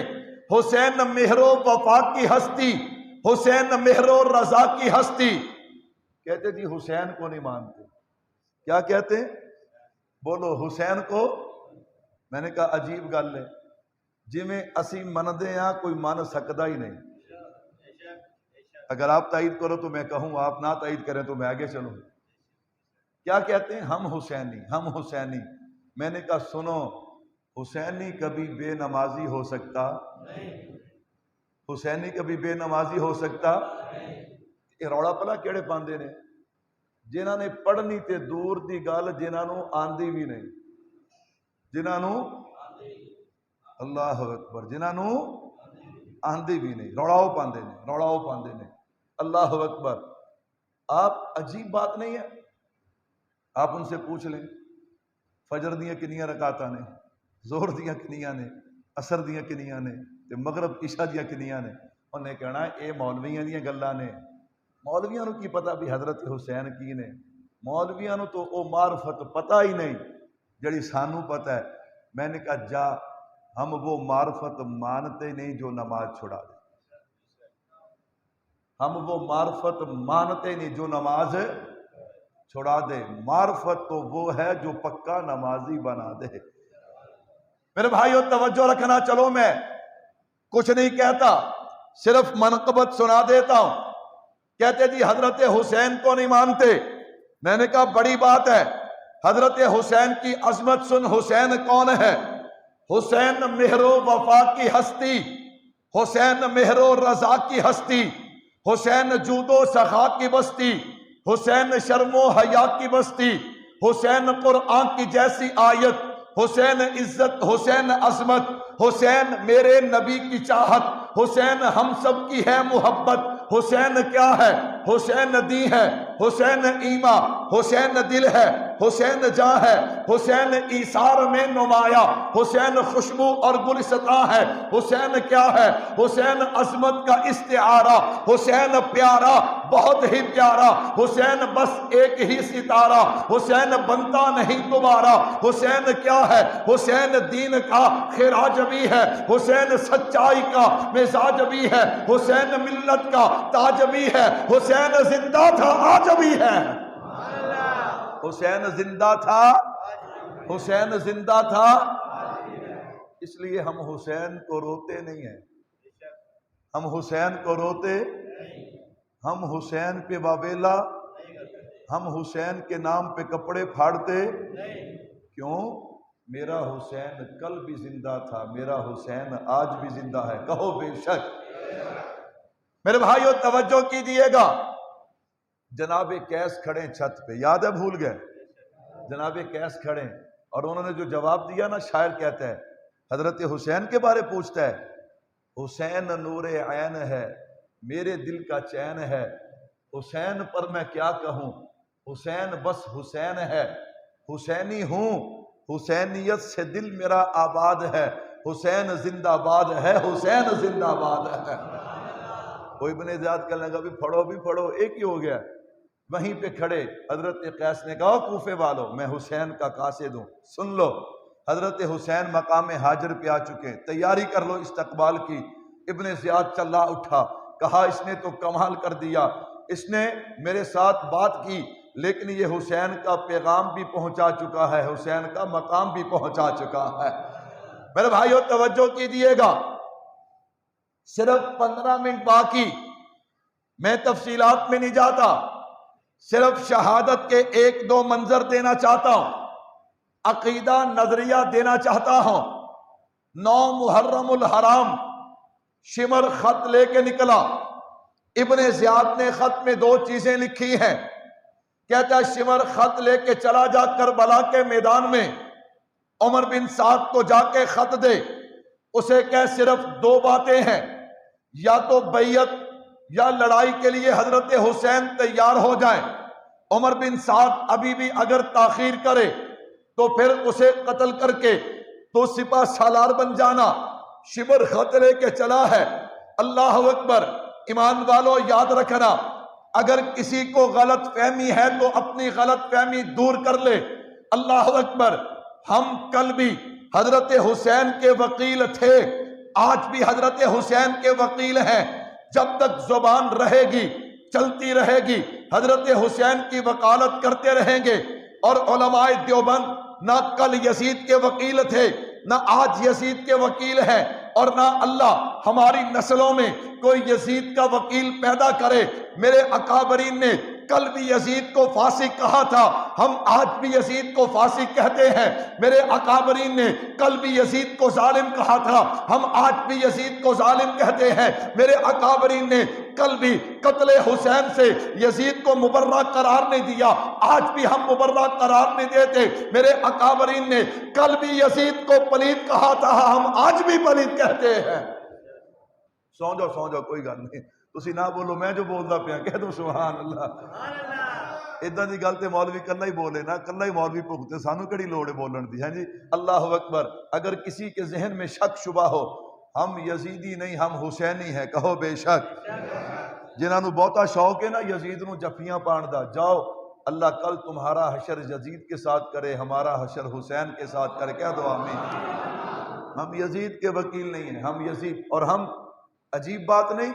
S1: حسین مہر و وفا کی ہستی، حسین مہر و رضا کی ہستی۔ کہتے جی حسین کو نہیں مانتے، کیا کہتے؟ بولو حسین کو۔ میں نے کہا عجیب گل ہے، جی میں اسی مندے ہاں کوئی مان سکتا ہی نہیں۔ اگر آپ تائید کرو تو میں کہوں، آپ نہ تائید کریں تو میں آگے چلوں۔ کیا کہتے ہیں؟ ہم حسینی، ہم حسینی۔ میں نے کہا سنو، حسینی کبھی بے نمازی ہو سکتا؟ حسینی کبھی بے نمازی ہو سکتا؟ یہ روڑا پلا کیڑے پاندے نے؟ جنہاں نے پڑھنی تے دور دی گل، جنہاں نو آندی بھی نہیں، جنہاں نو اللہ اکبر، جنہاں نو آندی بھی نہیں، روڑاؤ پاندے نے، روڑاؤ پاندے نے۔ اللہ اکبر۔ آپ عجیب بات نہیں ہے، آپ ان سے پوچھ لیں فجر دیاں کنیاں رکعتاں نے، زہر دیاں کنیاں نے، عصر دیاں کنیاں نے، تے مغرب عشاء دیاں کنیاں نے۔ انہیں کہنا اے مولویاں دیاں گلاں نے، مولویاں نو کی پتہ بھی حضرت حسین کی نے؟ مولویاں نو تو او معرفت پتہ ہی نہیں جڑی سانو پتہ ہے۔ میں نے کہا جا، ہم وہ معرفت مانتے نہیں جو نماز چھڑا دے، ہم وہ معرفت مانتے نہیں جو نماز چھڑا دے۔ معرفت تو وہ ہے جو پکا نمازی بنا دے۔ میرے بھائیو توجہ رکھنا، چلو میں کچھ نہیں کہتا، صرف منقبت سنا دیتا ہوں۔ کہتے جی حضرت حسین کو نہیں مانتے۔ میں نے کہا بڑی بات ہے، حضرت حسین کی عظمت سن۔ حسین کون ہے؟ حسین مہر و وفا کی ہستی، حسین مہر و رضا کی ہستی، حسین جود و سخا کی بستی، حسین شرم و حیا کی بستی، حسین قرآن کی جیسی آیت، حسین عزت، حسین عظمت، حسین میرے نبی کی چاہت، حسین ہم سب کی ہے محبت۔ حسین کیا ہے؟ حسین دی ہے، حسین ایمان، حسین دل ہے، حسین جاں ہے، حسین ایثار میں نمایاں، حسین خوشبو اور گلستاں ہے۔ حسین کیا ہے؟ حسین عظمت کا استعارہ، حسین پیارا، بہت ہی پیارا، حسین بس ایک ہی ستارہ، حسین بنتا نہیں دوبارہ۔ حسین کیا ہے؟ حسین دین کا خراج بھی ہے، حسین سچائی کا مزاج بھی ہے، حسین ملت کا تاج بھی ہے، حسین زندہ تھا آج بھی ہے۔ حسین زندہ تھا، حسین زندہ تھا، اس لیے ہم حسین کو روتے نہیں ہیں، ہم حسین کو روتے، ہم حسین پہ واویلا، ہم حسین کے نام پہ کپڑے پھاڑتے کیوں؟ میرا حسین کل بھی زندہ تھا، میرا حسین آج بھی زندہ ہے، کہو بے شک۔ میرے بھائیو توجہ کیجیے گا، جناب قیس کھڑے چھت پہ، یاد ہے بھول گئے؟ جناب قیس کھڑے اور انہوں نے جو جواب دیا نا، شاعر کہتا ہے، حضرت حسین کے بارے پوچھتا ہے، حسین نور عین ہے، میرے دل کا چین ہے، حسین پر میں کیا کہوں، حسین بس حسین ہے، حسینی ہوں، حسینیت سے دل میرا آباد ہے، حسین زندہ باد ہے، حسین زندہ باد ہے۔ کوئی ابن زیاد کہنے لگا بھی پڑھو، ایک ہی ہو گیا۔ وہیں پہ کھڑے حضرت قیس نے کہا کوفے والو، میں حسین کا قاصد ہوں، سن لو۔ حضرت حسین مقام ہاجر پہ آ چکے، تیاری کر لو استقبال کی۔ ابن زیاد چلا اٹھا، کہا اس نے تو کمال کر دیا، اس نے میرے ساتھ بات کی لیکن یہ حسین کا پیغام بھی پہنچا چکا ہے، حسین کا مقام بھی پہنچا چکا ہے۔ میرے بھائیو توجہ کیجیے گا، صرف 15 منٹ باقی، میں تفصیلات میں نہیں جاتا، صرف شہادت کے 1-2 منظر دینا چاہتا ہوں، عقیدہ نظریہ دینا چاہتا ہوں۔ 9 محرم الحرام شمر خط لے کے نکلا۔ ابن زیاد نے خط میں 2 چیزیں لکھی ہیں، کہتا ہے شمر خط لے کے چلا جا کربلا کے میدان میں، عمر بن سعد کو جا کے خط دے، اسے کہ صرف 2 باتیں ہیں، یا تو بیعت یا لڑائی کے لیے حضرت حسین تیار ہو جائیں، عمر بن سعد ابھی بھی اگر تاخیر کرے تو پھر اسے قتل کر کے تو سپہ سالار بن جانا۔ شمر خط لے کے چلا ہے۔ اللہ اکبر، ایمان والو یاد رکھنا، اگر کسی کو غلط فہمی ہے تو اپنی غلط فہمی دور کر لے۔ اللہ اکبر، ہم کل بھی حضرت حسین کے وکیل تھے، آج بھی حضرت حسین کے وکیل ہیں۔ جب تک زبان رہے گی، چلتی رہے گی، حضرت حسین کی وکالت کرتے رہیں گے۔ اور علماء دیوبند نہ کل یزید کے وکیل تھے، نہ آج یزید کے وکیل ہیں، اور نہ اللہ ہماری نسلوں میں کوئی یزید کا وکیل پیدا کرے۔ میرے اکابرین نے کل بھی یزید کو فاسق کہا تھا، ہم آج بھی یزید کو فاسق کہتے ہیں۔ میرے اکابرین نے کل بھی یزید کو ظالم کہا تھا، ہم آج بھی یزید کو ظالم کہتے ہیں۔ میرے اکابرین نے کل بھی قتل حسین سے یزید کو مبرہ قرار نہیں دیا، آج بھی ہم مبرہ قرار نہیں دیتے۔ میرے اکابرین نے کل بھی یزید کو پلید کہا تھا، ہم آج بھی پلید کہتے ہیں۔ سو جاؤ کوئی گل نہیں، تسی نہ بولو، میں جو بولدا پیا کہہ دو سبحان اللہ۔ ادھا دی گل تے مولوی کلا ہی بولے نا، کلا ہی مولوی بھگتے، سانو کیڑی لوڑ ہے بولن دی؟ ہاں جی، اللہ اکبر۔ اگر کسی کے ذہن میں شک شبہ ہو، ہم یزیدی نہیں، ہم حسینی ہیں، کہو بے شک۔ جنہاں نو بہتا شوق ہے نا یزید نو جفیاں پان دا، جاؤ، اللہ کل تمہارا حشر یزید کے ساتھ کرے، ہمارا حشر حسین کے ساتھ کرے، کہہ دو آمین۔ ہم یزید کے وکیل نہیں ہیں، ہم یزید، اور ہم عجیب بات نہیں،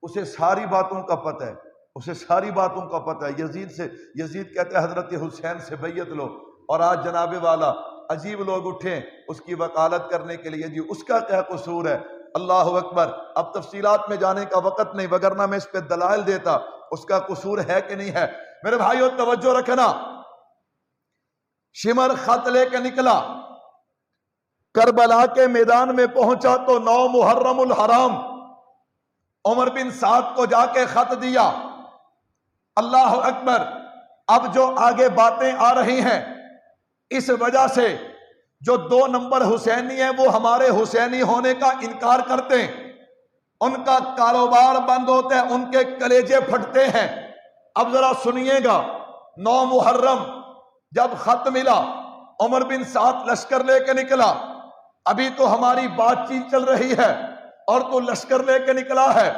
S1: اسے ساری باتوں کا پتہ ہے، اسے ساری باتوں کا پتہ ہے۔ یزید کہتا ہے حضرت حسین سے بیعت لو، اور آج جناب والا عجیب لوگ اٹھیں اس کی وکالت کرنے کے لیے، جی اس کا کیا قصور ہے؟ اللہ اکبر. اب تفصیلات میں جانے کا وقت نہیں، وگرنہ میں اس پہ دلائل دیتا. اس کا قصور ہے کہ نہیں ہے؟ میرے بھائیو توجہ رکھنا. شمر خط لے کے نکلا، کربلا کے میدان میں پہنچا تو 9 محرم الحرام عمر بن سعد کو جا کے خط دیا. اللہ اکبر. اب جو آگے باتیں آ رہی ہیں، اس وجہ سے جو 2 نمبر حسینی ہیں وہ ہمارے حسینی ہونے کا انکار کرتے ہیں، ان کا کاروبار بند ہوتا ہے، ان کے کلیجے پھٹتے ہیں. اب ذرا سنیے گا. 9 محرم جب خط ملا، عمر بن سعد لشکر لے کے نکلا. ابھی تو ہماری بات چیت چل رہی ہے اور تو لشکر لے کے نکلا ہے.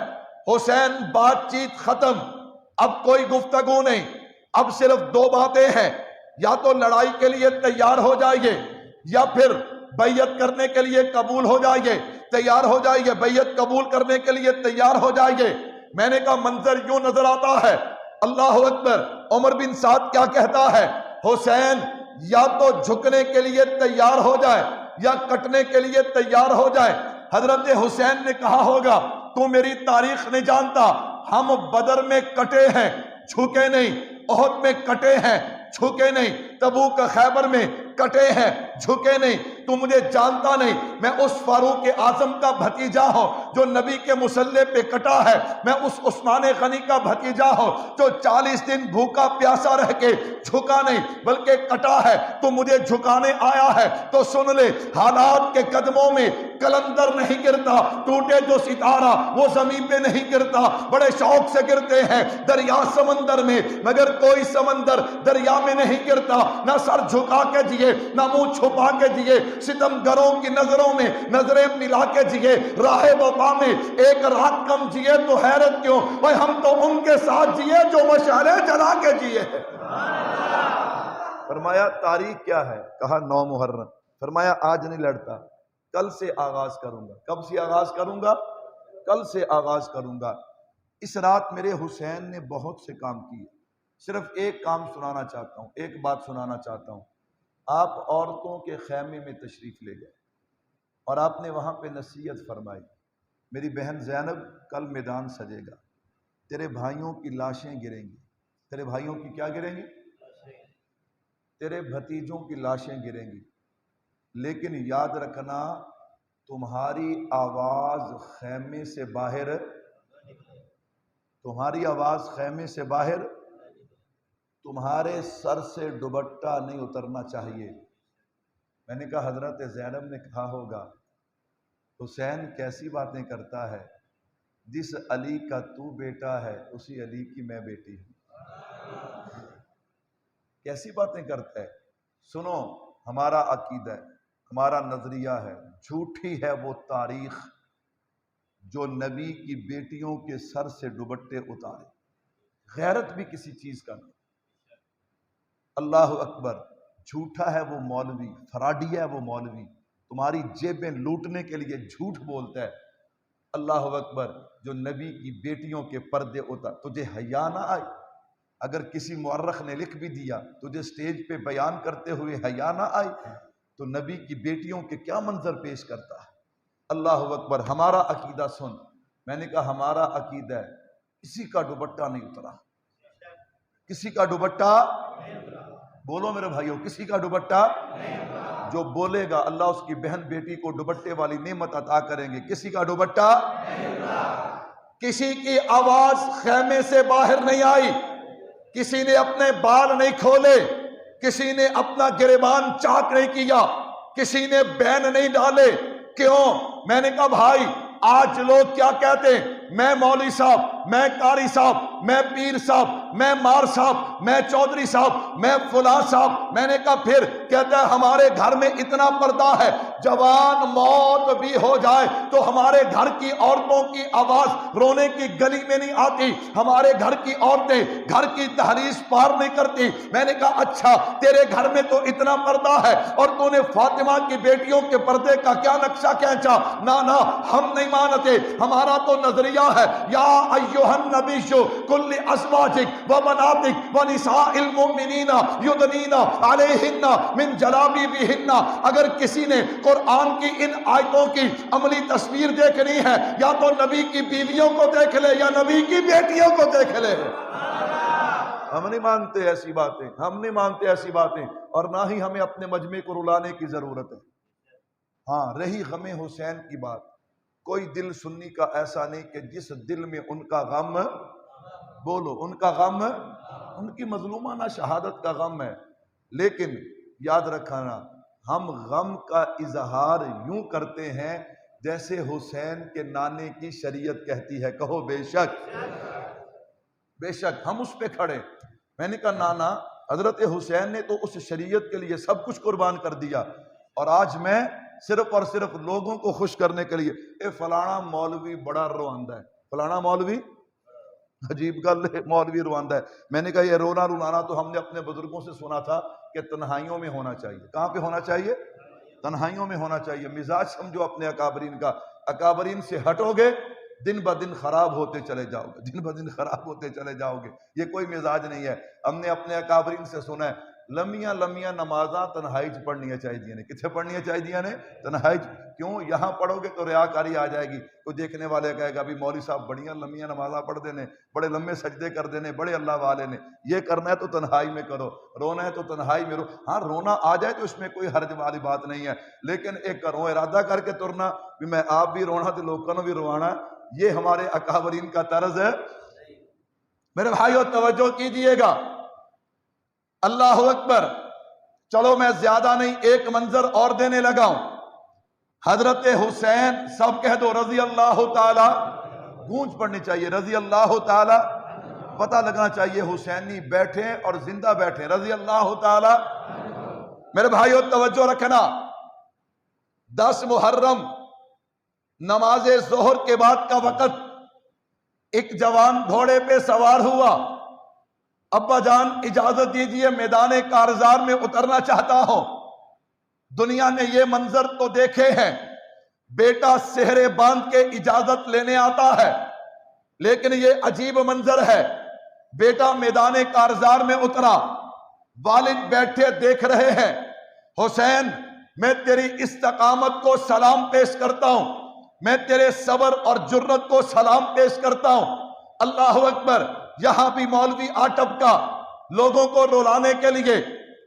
S1: حسین بات چیت ختم، اب کوئی گفتگو نہیں. اب صرف 2 باتیں ہیں، یا تو لڑائی کے لیے تیار ہو جائیے یا پھر بیعت کرنے کے لیے قبول ہو جائیے، تیار ہو جائیے، بیعت قبول کرنے کے لیے تیار ہو جائیے. میں نے کہا منظر یوں نظر آتا ہے. اللہ اکبر. عمر بن سعد کیا کہتا ہے؟ حسین یا تو جھکنے کے لیے تیار ہو جائے یا کٹنے کے لیے تیار ہو جائے. حضرت حسین نے کہا ہوگا تو میری تاریخ نہیں جانتا، ہم بدر میں کٹے ہیں جھکے نہیں، احد میں کٹے ہیں جھکے نہیں، تبوک خیبر میں کٹے ہیں جھکے نہیں. تو مجھے جانتا نہیں، میں اس فاروق اعظم کا بھتیجا ہوں جو نبی کے مسلح پہ کٹا ہے، میں اس عثمان غنی کا بھتیجا ہوں جو 40 دن بھوکا پیاسا رہ کے جھکا نہیں بلکہ کٹا ہے. تو مجھے جھکانے آیا ہے تو سن لے، حالات کے قدموں میں کلندر نہیں گرتا، ٹوٹے جو ستارہ وہ زمین پہ نہیں گرتا، بڑے شوق سے گرتے ہیں دریا سمندر میں، مگر کوئی سمندر دریا میں نہیں گرتا. نہ سر جھکا کے جیے نہ منہ چھپا کے جیے، ستم گروں کی نظروں میں نظریں ملا کے جیے، راہ وفا میں ایک رات کم جیے تو حیرت کیوں، بھائی ہم تو ان کے ساتھ جیے جو مشعلیں جلا کے جیے. فرمایا تاریخ کیا ہے؟ کہا 9 محرم. فرمایا آج نہیں لڑتا، کل سے آغاز کروں گا. کب سے آغاز کروں گا؟ کل سے آغاز کروں گا. اس رات میرے حسین نے بہت سے کام کیے. صرف ایک کام سنانا چاہتا ہوں، ایک بات سنانا چاہتا ہوں. آپ عورتوں کے خیمے میں تشریف لے گئے اور آپ نے وہاں پہ نصیحت فرمائی. میری بہن زینب کل میدان سجے گا، تیرے بھائیوں کی لاشیں گریں گی. تیرے بھائیوں کی کیا گریں گی؟ تیرے بھتیجوں کی لاشیں گریں گی. لیکن یاد رکھنا تمہاری آواز خیمے سے باہر، تمہاری آواز خیمے سے باہر، تمہارے سر سے دوپٹہ نہیں اترنا چاہیے. میں نے کہا حضرت زینب نے کہا ہوگا حسین کیسی باتیں کرتا ہے، جس علی کا تو بیٹا ہے اسی علی کی میں بیٹی ہوں. کیسی باتیں کرتا ہے. سنو، ہمارا عقیدہ ہے، ہمارا نظریہ ہے، جھوٹی ہے وہ تاریخ جو نبی کی بیٹیوں کے سر سے دوپٹے اتارے. غیرت بھی کسی چیز کا نہیں. اللہ اکبر. جھوٹا ہے وہ مولوی، فراڈی ہے وہ مولوی، تمہاری جیبیں لوٹنے کے لیے جھوٹ بولتا ہے. اللہ اکبر. جو نبی کی بیٹیوں کے پردے اتار. تجھے حیا نہ آئی؟ اگر کسی مورخ نے لکھ بھی دیا تجھے سٹیج پہ بیان کرتے ہوئے حیا نہ آئی تو نبی کی بیٹیوں کے کیا منظر پیش کرتا ہے. اللہ اکبر. ہمارا عقیدہ سن. میں نے کہا ہمارا عقیدہ ہے کسی کا دوپٹہ نہیں اترا، کسی کا دوپٹہ، بولو میرے بھائیوں، کسی کا دوپٹہ. جو بولے گا اللہ اس کی بہن بیٹی کو دوپٹے والی نعمت عطا کریں گے. کسی کا دوپٹہ، کسی کی آواز خیمے سے باہر نہیں آئی، کسی نے اپنے بال نہیں کھولے، کسی نے اپنا گریبان چاک نہیں کیا، کسی نے بین نہیں ڈالے. کیوں؟ میں نے کہا بھائی آج لوگ کیا کہتے ہیں، میں مولوی صاحب، میں قاری صاحب، میں پیر صاحب، میں مار صاحب، میں چودھری صاحب، میں فلاں صاحب. میں نے کہا پھر کہتا ہے ہمارے گھر میں اتنا پردہ ہے، جوان موت بھی ہو جائے تو ہمارے گھر کی عورتوں کی آواز رونے کی گلی میں نہیں آتی، ہمارے گھر کی عورتیں گھر کی دہلیز پار نہیں کرتی. میں نے کہا اچھا تیرے گھر میں تو اتنا پردہ ہے اور تو نے فاطمہ کی بیٹیوں کے پردے کا کیا نقشہ کھینچا؟ نہ ہم نہیں مانتے. ہمارا تو نظریہ دیا ہے یا ایھا النبی کل ازواجک و بناتک و نساء المؤمنین یدنین علیہن من جلابیبہن. اگر کسی نے قرآن کی ان آیتوں کی عملی تصویر دیکھنی ہے یا تو نبی کی بیویوں کو دیکھ لے یا نبی کی بیٹیوں کو دیکھ لے. ہم نہیں مانتے ایسی باتیں، ہم نہیں مانتے ایسی باتیں، اور نہ ہی ہمیں اپنے مجمع کو رلانے کی ضرورت ہے. ہاں رہی غم حسین کی بات، کوئی دل سنی کا ایسا نہیں کہ جس دل میں ان کا غم، بولو ان کا غم، ان کی مظلومانہ شہادت کا غم ہے. لیکن یاد رکھنا ہم غم کا اظہار یوں کرتے ہیں جیسے حسین کے نانے کی شریعت کہتی ہے. کہو بے شک، بے شک ہم اس پہ کھڑے. میں نے کہا نانا حضرت حسین نے تو اس شریعت کے لیے سب کچھ قربان کر دیا، اور آج میں صرف اور صرف لوگوں کو خوش کرنے کے لیے اے فلانا مولوی بڑا رواندہ ہے، فلانا مولوی، عجیب گل ہے، مولوی رواندہ ہے. میں نے کہا یہ رونا رلانا تو ہم نے اپنے بزرگوں سے سنا تھا کہ تنہائیوں میں ہونا چاہیے. کہاں پہ ہونا چاہیے؟ تنہائیوں میں ہونا چاہیے. مزاج سمجھو اپنے اکابرین کا، اکابرین سے ہٹو گے دن بدن خراب ہوتے چلے جاؤ گے، دن بدن خراب ہوتے چلے جاؤ گے. یہ کوئی مزاج نہیں ہے. ہم نے اپنے اکابرین سے سنا ہے لمیاں لمیاں نمازاں تنہائی پڑھنی چاہیے نے. کتنے پڑھنی چاہیے نے؟ تنہائی. کیوں؟ یہاں پڑھو گے تو ریاکاری آ جائے گی. تو دیکھنے والے کہے گا بھی مولوی صاحب بڑیاں لمیاں نمازاں پڑھ دینے، بڑے لمبے سجدے کر دینے، بڑے اللہ والے نے. یہ کرنا ہے تو تنہائی میں کرو، رونا ہے تو تنہائی میں رو. ہاں رونا آ جائے تو اس میں کوئی حرج والی بات نہیں ہے، لیکن ایک کرو ارادہ کر کے ترنا بھی میں آپ بھی رونا تو لوگوں کو بھی روانا، یہ ہمارے اکابرین کا طرز ہے. میرے بھائیو توجہ کیجئے گا. اللہ اکبر. چلو میں زیادہ نہیں ایک منظر اور دینے لگا ہوں. حضرت حسین، سب کہہ دو رضی اللہ تعالی، گونج پڑنی چاہیے رضی اللہ تعالی، پتہ لگنا چاہیے حسینی بیٹھے اور زندہ بیٹھے رضی اللہ تعالی. میرے بھائیو توجہ رکھنا. 10 محرم نماز ظہر کے بعد کا وقت، ایک جوان گھوڑے پہ سوار ہوا. ابا جان اجازت دیجئے میدان کارزار میں اترنا چاہتا ہوں. دنیا نے یہ منظر تو دیکھے ہیں، بیٹا سہرے باندھ کے اجازت لینے آتا ہے، لیکن یہ عجیب منظر ہے. بیٹا میدان کارزار میں اترا، والد بیٹھے دیکھ رہے ہیں. حسین میں تیری استقامت کو سلام پیش کرتا ہوں، میں تیرے صبر اور جرت کو سلام پیش کرتا ہوں. اللہ اکبر. یہاں بھی مولوی آٹپ کا لوگوں کو رلانے کے لیے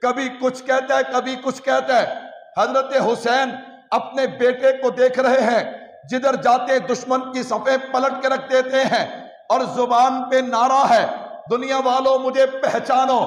S1: کبھی کچھ کہتا ہے کبھی کچھ کہتا ہے. حضرت حسین اپنے بیٹے کو دیکھ رہے ہیں، جدھر جاتے دشمن کی صفیں پلٹ کے رکھ دیتے ہیں، اور زبان پہ نعرہ ہے دنیا والوں مجھے پہچانو،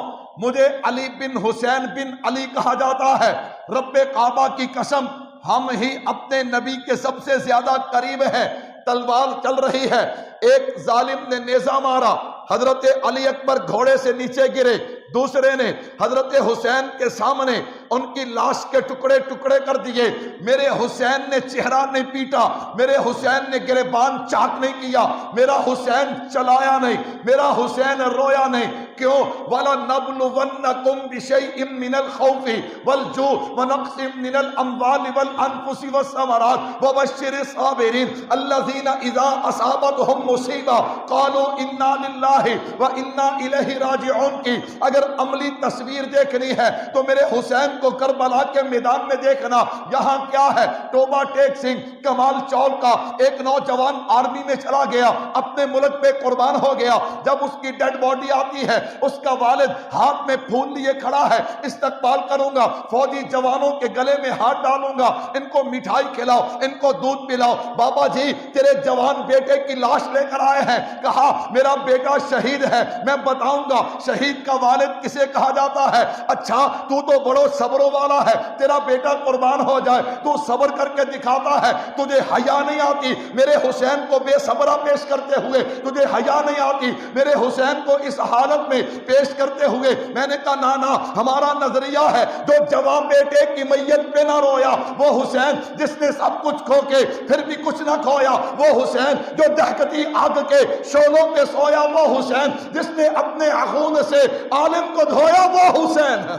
S1: مجھے علی بن حسین بن علی کہا جاتا ہے. رب کعبہ کی قسم ہم ہی اپنے نبی کے سب سے زیادہ قریب ہیں. تلوار چل رہی ہے، ایک ظالم نے نیزہ مارا، حضرت علی اکبر گھوڑے سے نیچے گرے. دوسرے نے حضرت حسین کے سامنے ان کی لاش کے ٹکڑے ٹکڑے کر دیے. میرے حسین نے چہرہ نہیں پیٹا، میرے حسین نے گریبان چاک نہیں کیا، میرا حسین چلایا نہیں، میرا حسین رویا نہیں. کیوں؟ وَلَنَبْلُوَنَّكُمْ بِشَيْءٍ مِّنَ الْخَوْفِ وَالْجُوعِ وَنَقْصٍ مِّنَ الْأَمْوَالِ وَالْأَنفُسِ وَالثَّمَرَاتِ وَبَشِّرِ الصَّابِرِينَ الَّذِينَ إِذَا أَصَابَتْهُمْ مُصِیبَةٌ قَالُوا إِنَّا لِلَّهِ وَإِنَّا إِلَیْهِ راجعون کی اگر عملی تصویر دیکھنی ہے تو میرے حسین کو کربلا کے میدان میں دیکھنا. یہاں کیا ہے؟ ٹوبہ ٹیک سنگھ کمال چول کا ایک نوجوان آرمی میں چلا گیا، اپنے ملک پہ قربان ہو گیا. جب اس کی ڈیڈ باڈی آتی ہے، اس کا والد ہاتھ میں پھول لیے کھڑا ہے، استقبال کروں گا، فوجی جوانوں کے گلے میں ہاتھ ڈالوں گا، ان کو مٹھائی کھلاؤ، ان کو دودھ پلاؤ. بابا جی تیرے جوان بیٹے کی لاش لے کر آئے ہیں. کہا میرا بیٹا شہید ہے. میں بتاؤں گا شہید کا والد کسے کہا جاتا ہے. اچھا تو بڑو صبروں والا ہے، تیرا بیٹا قربان ہو جائے تو صبر کر کے دکھاتا ہے، تجھے حیا نہیں آتی میرے حسین کو بے صبرہ پیش کرتے ہوئے، تجھے حیا نہیں آتی میرے حسین کو اس حالت میں پیش کرتے ہوئے. میں نے کہا نانا ہمارا نظریہ ہے جو جوان بیٹے کی میت پہ نہ رویا وہ حسین جس نے سب کچھ کھو کے پھر بھی کچھ نہ کھویا، وہ حسین جو دہکتی آگ کے شعلوں پہ سویا، وہ حسین جس نے اپنے خون سے عالم کو دھویا، وہ حسین ہے.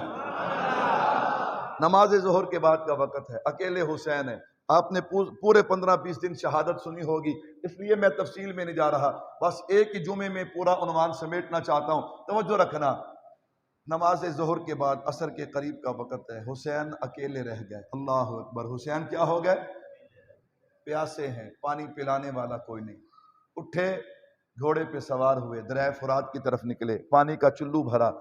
S1: نماز ظہر کے بعد کا وقت ہے، اکیلے حسین ہے. آپ نے پورے 15-20 دن شہادت سنی ہوگی، اس لیے میں تفصیل میں نہیں جا رہا، بس ایک ہی جمعے میں پورا عنوان سمیٹنا چاہتا ہوں، توجہ رکھنا۔ نماز ظہر کے بعد عصر کے قریب کا وقت ہے، حسین اکیلے رہ گئے، اللہ اکبر، حسین کیا ہو گئے؟ پیاسے ہیں، پانی پلانے والا کوئی نہیں۔ اٹھے، گھوڑے پہ سوار ہوئے، دریائے فرات کی طرف نکلے، پانی کا چلو بھرا،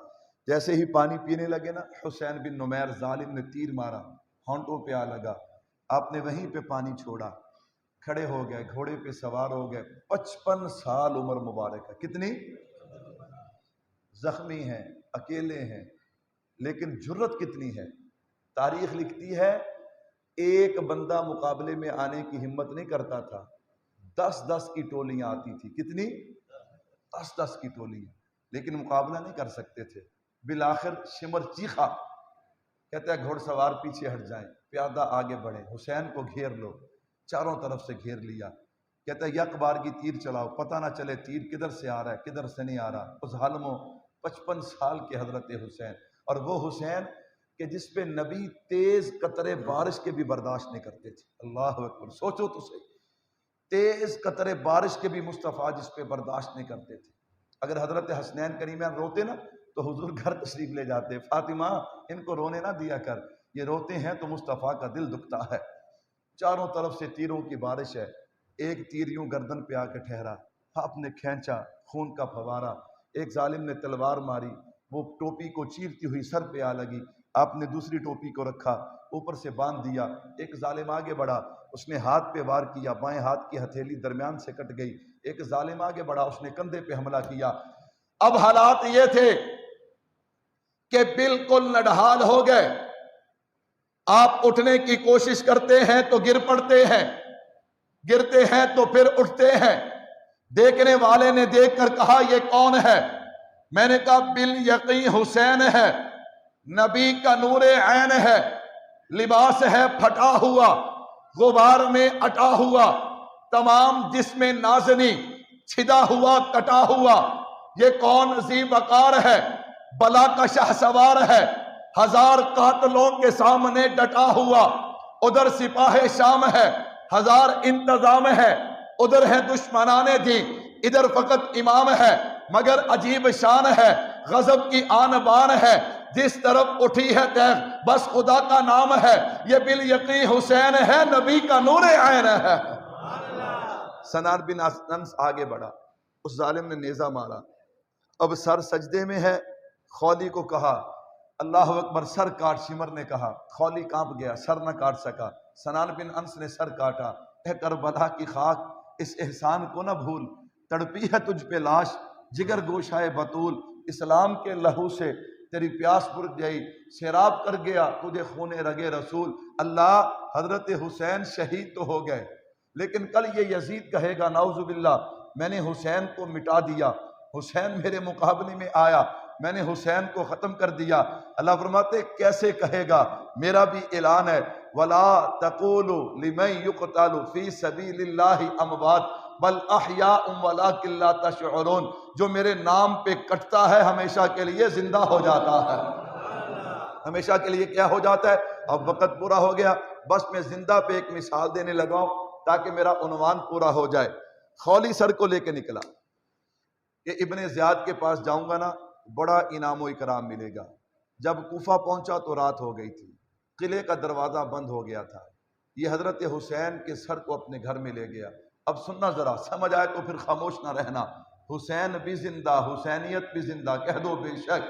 S1: جیسے ہی پانی پینے لگے نا، حسین بن نمیر ظالم نے تیر مارا، ہونٹوں پہ آ لگا، آپ نے وہیں پہ پانی چھوڑا، کھڑے ہو گئے، گھوڑے پہ سوار ہو گئے، 55 سال عمر مبارک ہے، کتنی؟ زخمی ہیں، اکیلے ہیں، لیکن جرت کتنی ہے؟ تاریخ لکھتی ہے ایک بندہ مقابلے میں آنے کی ہمت نہیں کرتا تھا، 10-10 کی ٹولیاں آتی تھی، کتنی؟ 10-10 کی ٹولیاں، لیکن مقابلہ نہیں کر سکتے تھے۔ بالآخر شمر چیخا، کہتا ہے گھوڑ سوار پیچھے ہٹ جائیں، پیادہ آگے بڑھے، حسین کو گھیر لو، چاروں طرف سے گھیر لیا، کہتا ہے یک بار کی تیر چلاؤ، پتہ نہ چلے تیر کدھر سے آ رہا ہے کدھر سے نہیں آ رہا۔ اس حالموں 55 سال کے حضرت حسین، اور وہ حسین کہ جس پہ نبی تیز قطرے بارش کے بھی برداشت نہیں کرتے تھے، اللہ اکبر، سوچو تو صحیح، تیز قطرے بارش کے بھی مصطفیٰ جس پہ برداشت نہیں کرتے تھے۔ اگر حضرت حسنین کریمین روتے نا تو حضور گھر تشریف لے جاتے، فاطمہ ان کو رونے نہ دیا کر، یہ روتے ہیں تو مصطفیٰ کا دل دکھتا ہے۔ چاروں طرف سے تیروں کی بارش ہے، ایک تیر یوں گردن پہ آ کے ٹھہرا، آپ نے کھینچا، خون کا فوارہ، ایک ظالم نے تلوار ماری، وہ ٹوپی کو چیرتی ہوئی سر پہ آ لگی، آپ نے دوسری ٹوپی کو رکھا، اوپر سے باندھ دیا، ایک ظالم آگے بڑھا، اس نے ہاتھ پہ وار کیا، بائیں ہاتھ کی ہتھیلی درمیان سے کٹ گئی، ایک ظالم آگے بڑھا، اس نے کندھے پہ حملہ کیا۔ اب حالات یہ تھے کہ بالکل نڈھال ہو گئے، آپ اٹھنے کی کوشش کرتے ہیں تو گر پڑتے ہیں، گرتے ہیں تو پھر اٹھتے ہیں۔ دیکھنے والے نے دیکھ کر کہا یہ کون ہے؟ میں نے کہا بالیقین حسین ہے، نبی کا نور عین ہے، لباس ہے پھٹا ہوا، غبار میں اٹا ہوا، تمام جسم نازنی چھدا ہوا کٹا ہوا، یہ کون ذی وقار ہے؟ بلا کا شاہ سوار ہے، 1000 قاتلوں کے سامنے ڈٹا ہوا، ادھر سپاہ شام ہے، 1000 انتظام ہے، ادھر ہے دشمنان دین، ادھر فقط امام ہے، مگر عجیب شان ہے، غضب کی آن بان ہے، جس طرف اٹھی ہے تیغ بس خدا کا نام ہے، یہ بالیقین حسین ہے، نبی کا نور عین ہے۔ سنان بن انس آگے بڑھا، اس ظالم نے نیزہ مارا، اب سر سجدے میں ہے، خولی کو کہا اللہ اکبر، سر کاٹ، شمر نے کہا، خولی کانپ گیا، سر نہ کاٹ سکا، سنان بن انس نے سر کاٹا، اے کربلا کی خاک، اس احسان کو نہ بھول، تڑپی ہے تجھ پہ لاش، جگر گوشائے بطول، اسلام کے لہو سے تیری پیاس بجھ گئی، سیراب کر گیا تجھے خون رگے رسول۔ اللہ، حضرت حسین شہید تو ہو گئے، لیکن کل یہ یزید کہے گا نعوذ باللہ میں نے حسین کو مٹا دیا، حسین میرے مقابلے میں آیا، میں نے حسین کو ختم کر دیا۔ اللہ فرماتے کیسے کہے گا؟ میرا بھی اعلان ہے، وَلَا تَقُولُوا لِمَن يُقْتَلُ فِي سَبِيلِ اللَّهِ أَمْوَاتٌ بَلْ أَحْيَاءٌ وَلَٰكِن لَّا تَشْعُرُونَ، جو میرے نام پہ کٹتا ہے ہمیشہ کے لیے زندہ ہو جاتا ہے، ہمیشہ کے لیے کیا ہو جاتا ہے؟ اب وقت پورا ہو گیا، بس میں زندہ پہ ایک مثال دینے لگا ہوں تاکہ میرا عنوان پورا ہو جائے۔ خولی سر کو لے کے نکلا کہ ابن زیاد کے پاس جاؤں گا نا بڑا انعام و اکرام ملے گا۔ جب کوفہ پہنچا تو رات ہو گئی تھی، قلعے کا دروازہ بند ہو گیا تھا، یہ حضرت حسین کے سر کو اپنے گھر میں لے گیا۔ اب سننا ذرا، سمجھ آئے تو پھر خاموش نہ رہنا، حسین بھی زندہ، حسینیت بھی زندہ، کہہ دو بے شک۔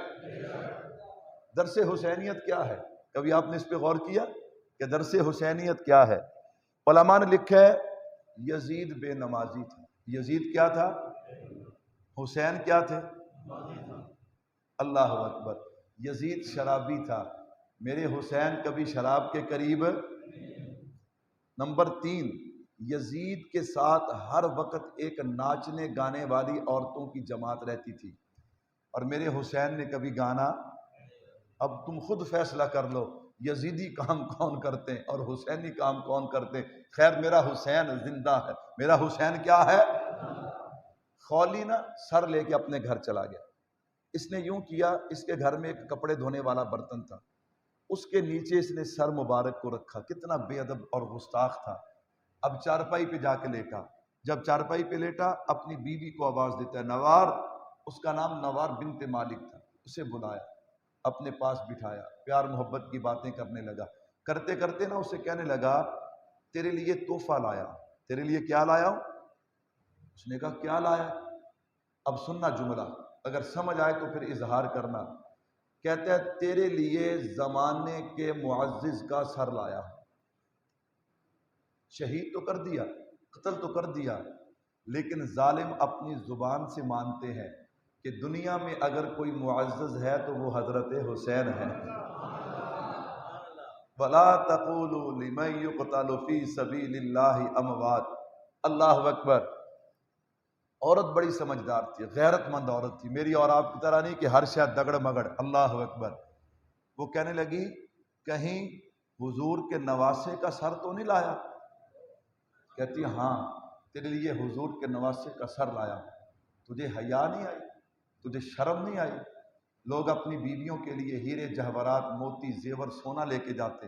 S1: درس حسینیت کیا ہے؟ کبھی آپ نے اس پہ غور کیا کہ درس حسینیت کیا ہے؟ علماء نے لکھا ہے یزید بے نمازی تھا۔ یزید کیا تھا؟ حسین کیا تھے؟ اللہ اکبر۔ یزید شرابی تھا، میرے حسین کبھی شراب کے قریب۔ نمبر 3، یزید کے ساتھ ہر وقت ایک ناچنے گانے والی عورتوں کی جماعت رہتی تھی، اور میرے حسین نے کبھی گانا؟ اب تم خود فیصلہ کر لو یزیدی کام کون کرتے ہیں اور حسینی کام کون کرتے ہیں۔ خیر میرا حسین زندہ ہے، میرا حسین کیا ہے؟ خولی نا سر لے کے اپنے گھر چلا گیا، اس نے یوں کیا، اس کے گھر میں ایک کپڑے دھونے والا برتن تھا، اس کے نیچے اس نے سر مبارک کو رکھا. کتنا بے ادب اور گستاخ تھا. اب چارپائی پہ جا کے لیٹا. جب چارپائی پہ لیٹا اپنی بیوی کو آواز دیتا ہے نوار. اس کا نام نوار بنت مالک تھا. اسے بلایا, اپنے پاس بٹھایا, پیار محبت کی باتیں کرنے لگا. کرتے کرتے نا اسے کہنے لگا تیرے لیے تحفہ لایا. تیرے لیے کیا لایا ہوں؟ اس نے کہا کیا لایا؟ اب سننا جملہ, اگر سمجھ آئے تو پھر اظہار کرنا. کہتا ہے تیرے لیے زمانے کے معزز کا سر لایا. شہید تو کر دیا, قتل تو کر دیا, لیکن ظالم اپنی زبان سے مانتے ہیں کہ دنیا میں اگر کوئی معزز ہے تو وہ حضرت حسین ہے. وَلَا تَقُولُوا لِمَن يُقْتَلُ فِي سَبِيلِ اللَّهِ أَمْوَاتٌ. اللہ اکبر. عورت بڑی سمجھدار تھی, غیرت مند عورت تھی, میری اور آپ کی طرح نہیں کہ ہر شاید دگڑ مگڑ. اللہ اکبر. وہ کہنے لگی کہیں حضور کے نواسے کا سر تو نہیں لایا؟ کہتی ہاں تیرے لیے حضور کے نواسے کا سر لایا. تجھے حیا نہیں آئی؟ تجھے شرم نہیں آئی؟ لوگ اپنی بیویوں کے لیے ہیرے جواہرات موتی زیور سونا لے کے جاتے,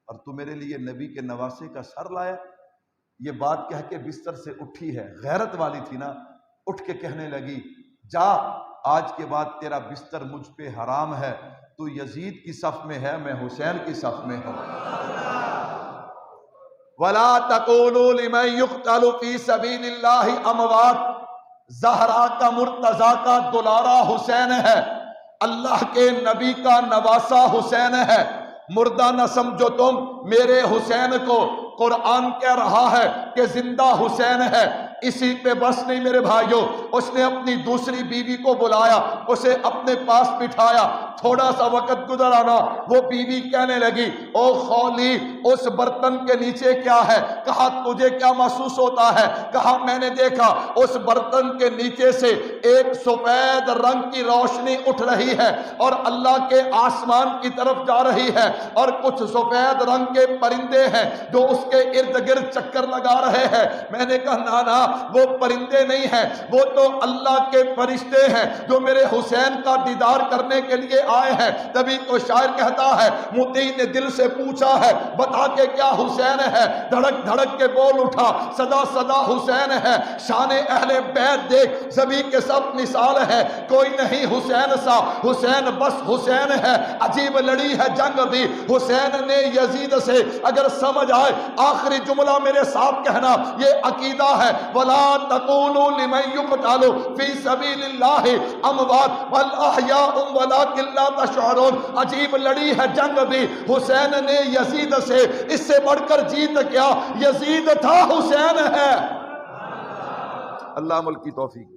S1: اور تو میرے لیے نبی کے نواسے کا سر لایا. یہ بات کہہ کے بستر سے اٹھی ہے, غیرت والی تھی نا, اٹھ کے کہنے لگی جا آج کے بعد تیرا بستر مجھ پہ حرام ہے. تو یزید کی صف میں ہے, میں حسین کی صف میں ہوں. وَلَا تَقُولُوا لِمَن يُقْتَلُ فِي سَبِيلِ اللَّهِ أَمْوَاتٌ. زہرا کا مرتضیٰ کا دلارا حسین ہے, اللہ کے نبی کا نواسا حسین ہے. مردہ نہ سمجھو تم میرے حسین کو. قرآن کہہ رہا ہے کہ زندہ حسین ہے. اسی پہ بس نہیں میرے بھائیوں, اس نے اپنی دوسری بیوی کو بلایا, اسے اپنے پاس بٹھایا. تھوڑا سا وقت گزرا نا, وہ بیوی کہنے لگی او خولی اس برتن کے نیچے کیا ہے؟ کہا تجھے کیا محسوس ہوتا ہے؟ کہا میں نے دیکھا اس برتن کے نیچے سے ایک سفید رنگ کی روشنی اٹھ رہی ہے اور اللہ کے آسمان کی طرف جا رہی ہے, اور کچھ سفید رنگ کے پرندے ہیں جو اس کے ارد گرد چکر لگا رہے ہیں. میں نے کہا نانا وہ پرندے نہیں ہیں, وہ تو اللہ کے فرشتے ہیں جو میرے حسین کا دیدار کرنے کے لیے آئے ہیں. تبھی تو شاعر کہتا ہے مطیع نے دل سے پوچھا ہے بتا کے کیا حسین ہے؟ دھڑک دھڑک کے بول اٹھا صدا صدا حسین ہے. شان اہل بیت دیکھ سبھی کے سب مثال ہے, کوئی نہیں حسین سا, حسین بس حسین ہے. عجیب لڑی ہے جنگ بھی حسین نے یزید سے. اگر سمجھ آئے آخری جملہ میرے ساتھ کہنا, یہ عقیدہ ہے وَلَا تَقُولُوا لِمَن يُقْتَلُ فِي سَبِيلِ اللَّهِ أَمْوَاتٌ بَلْ أَحْيَاءٌ وَلَٰكِن لَّا تَشْعُرُونَ. عجیب لڑی ہے جنگ بھی حسین نے یزید سے. اس سے بڑھ کر جیت کیا, یزید تھا حسین ہے. اللہ ملک کی توفیق.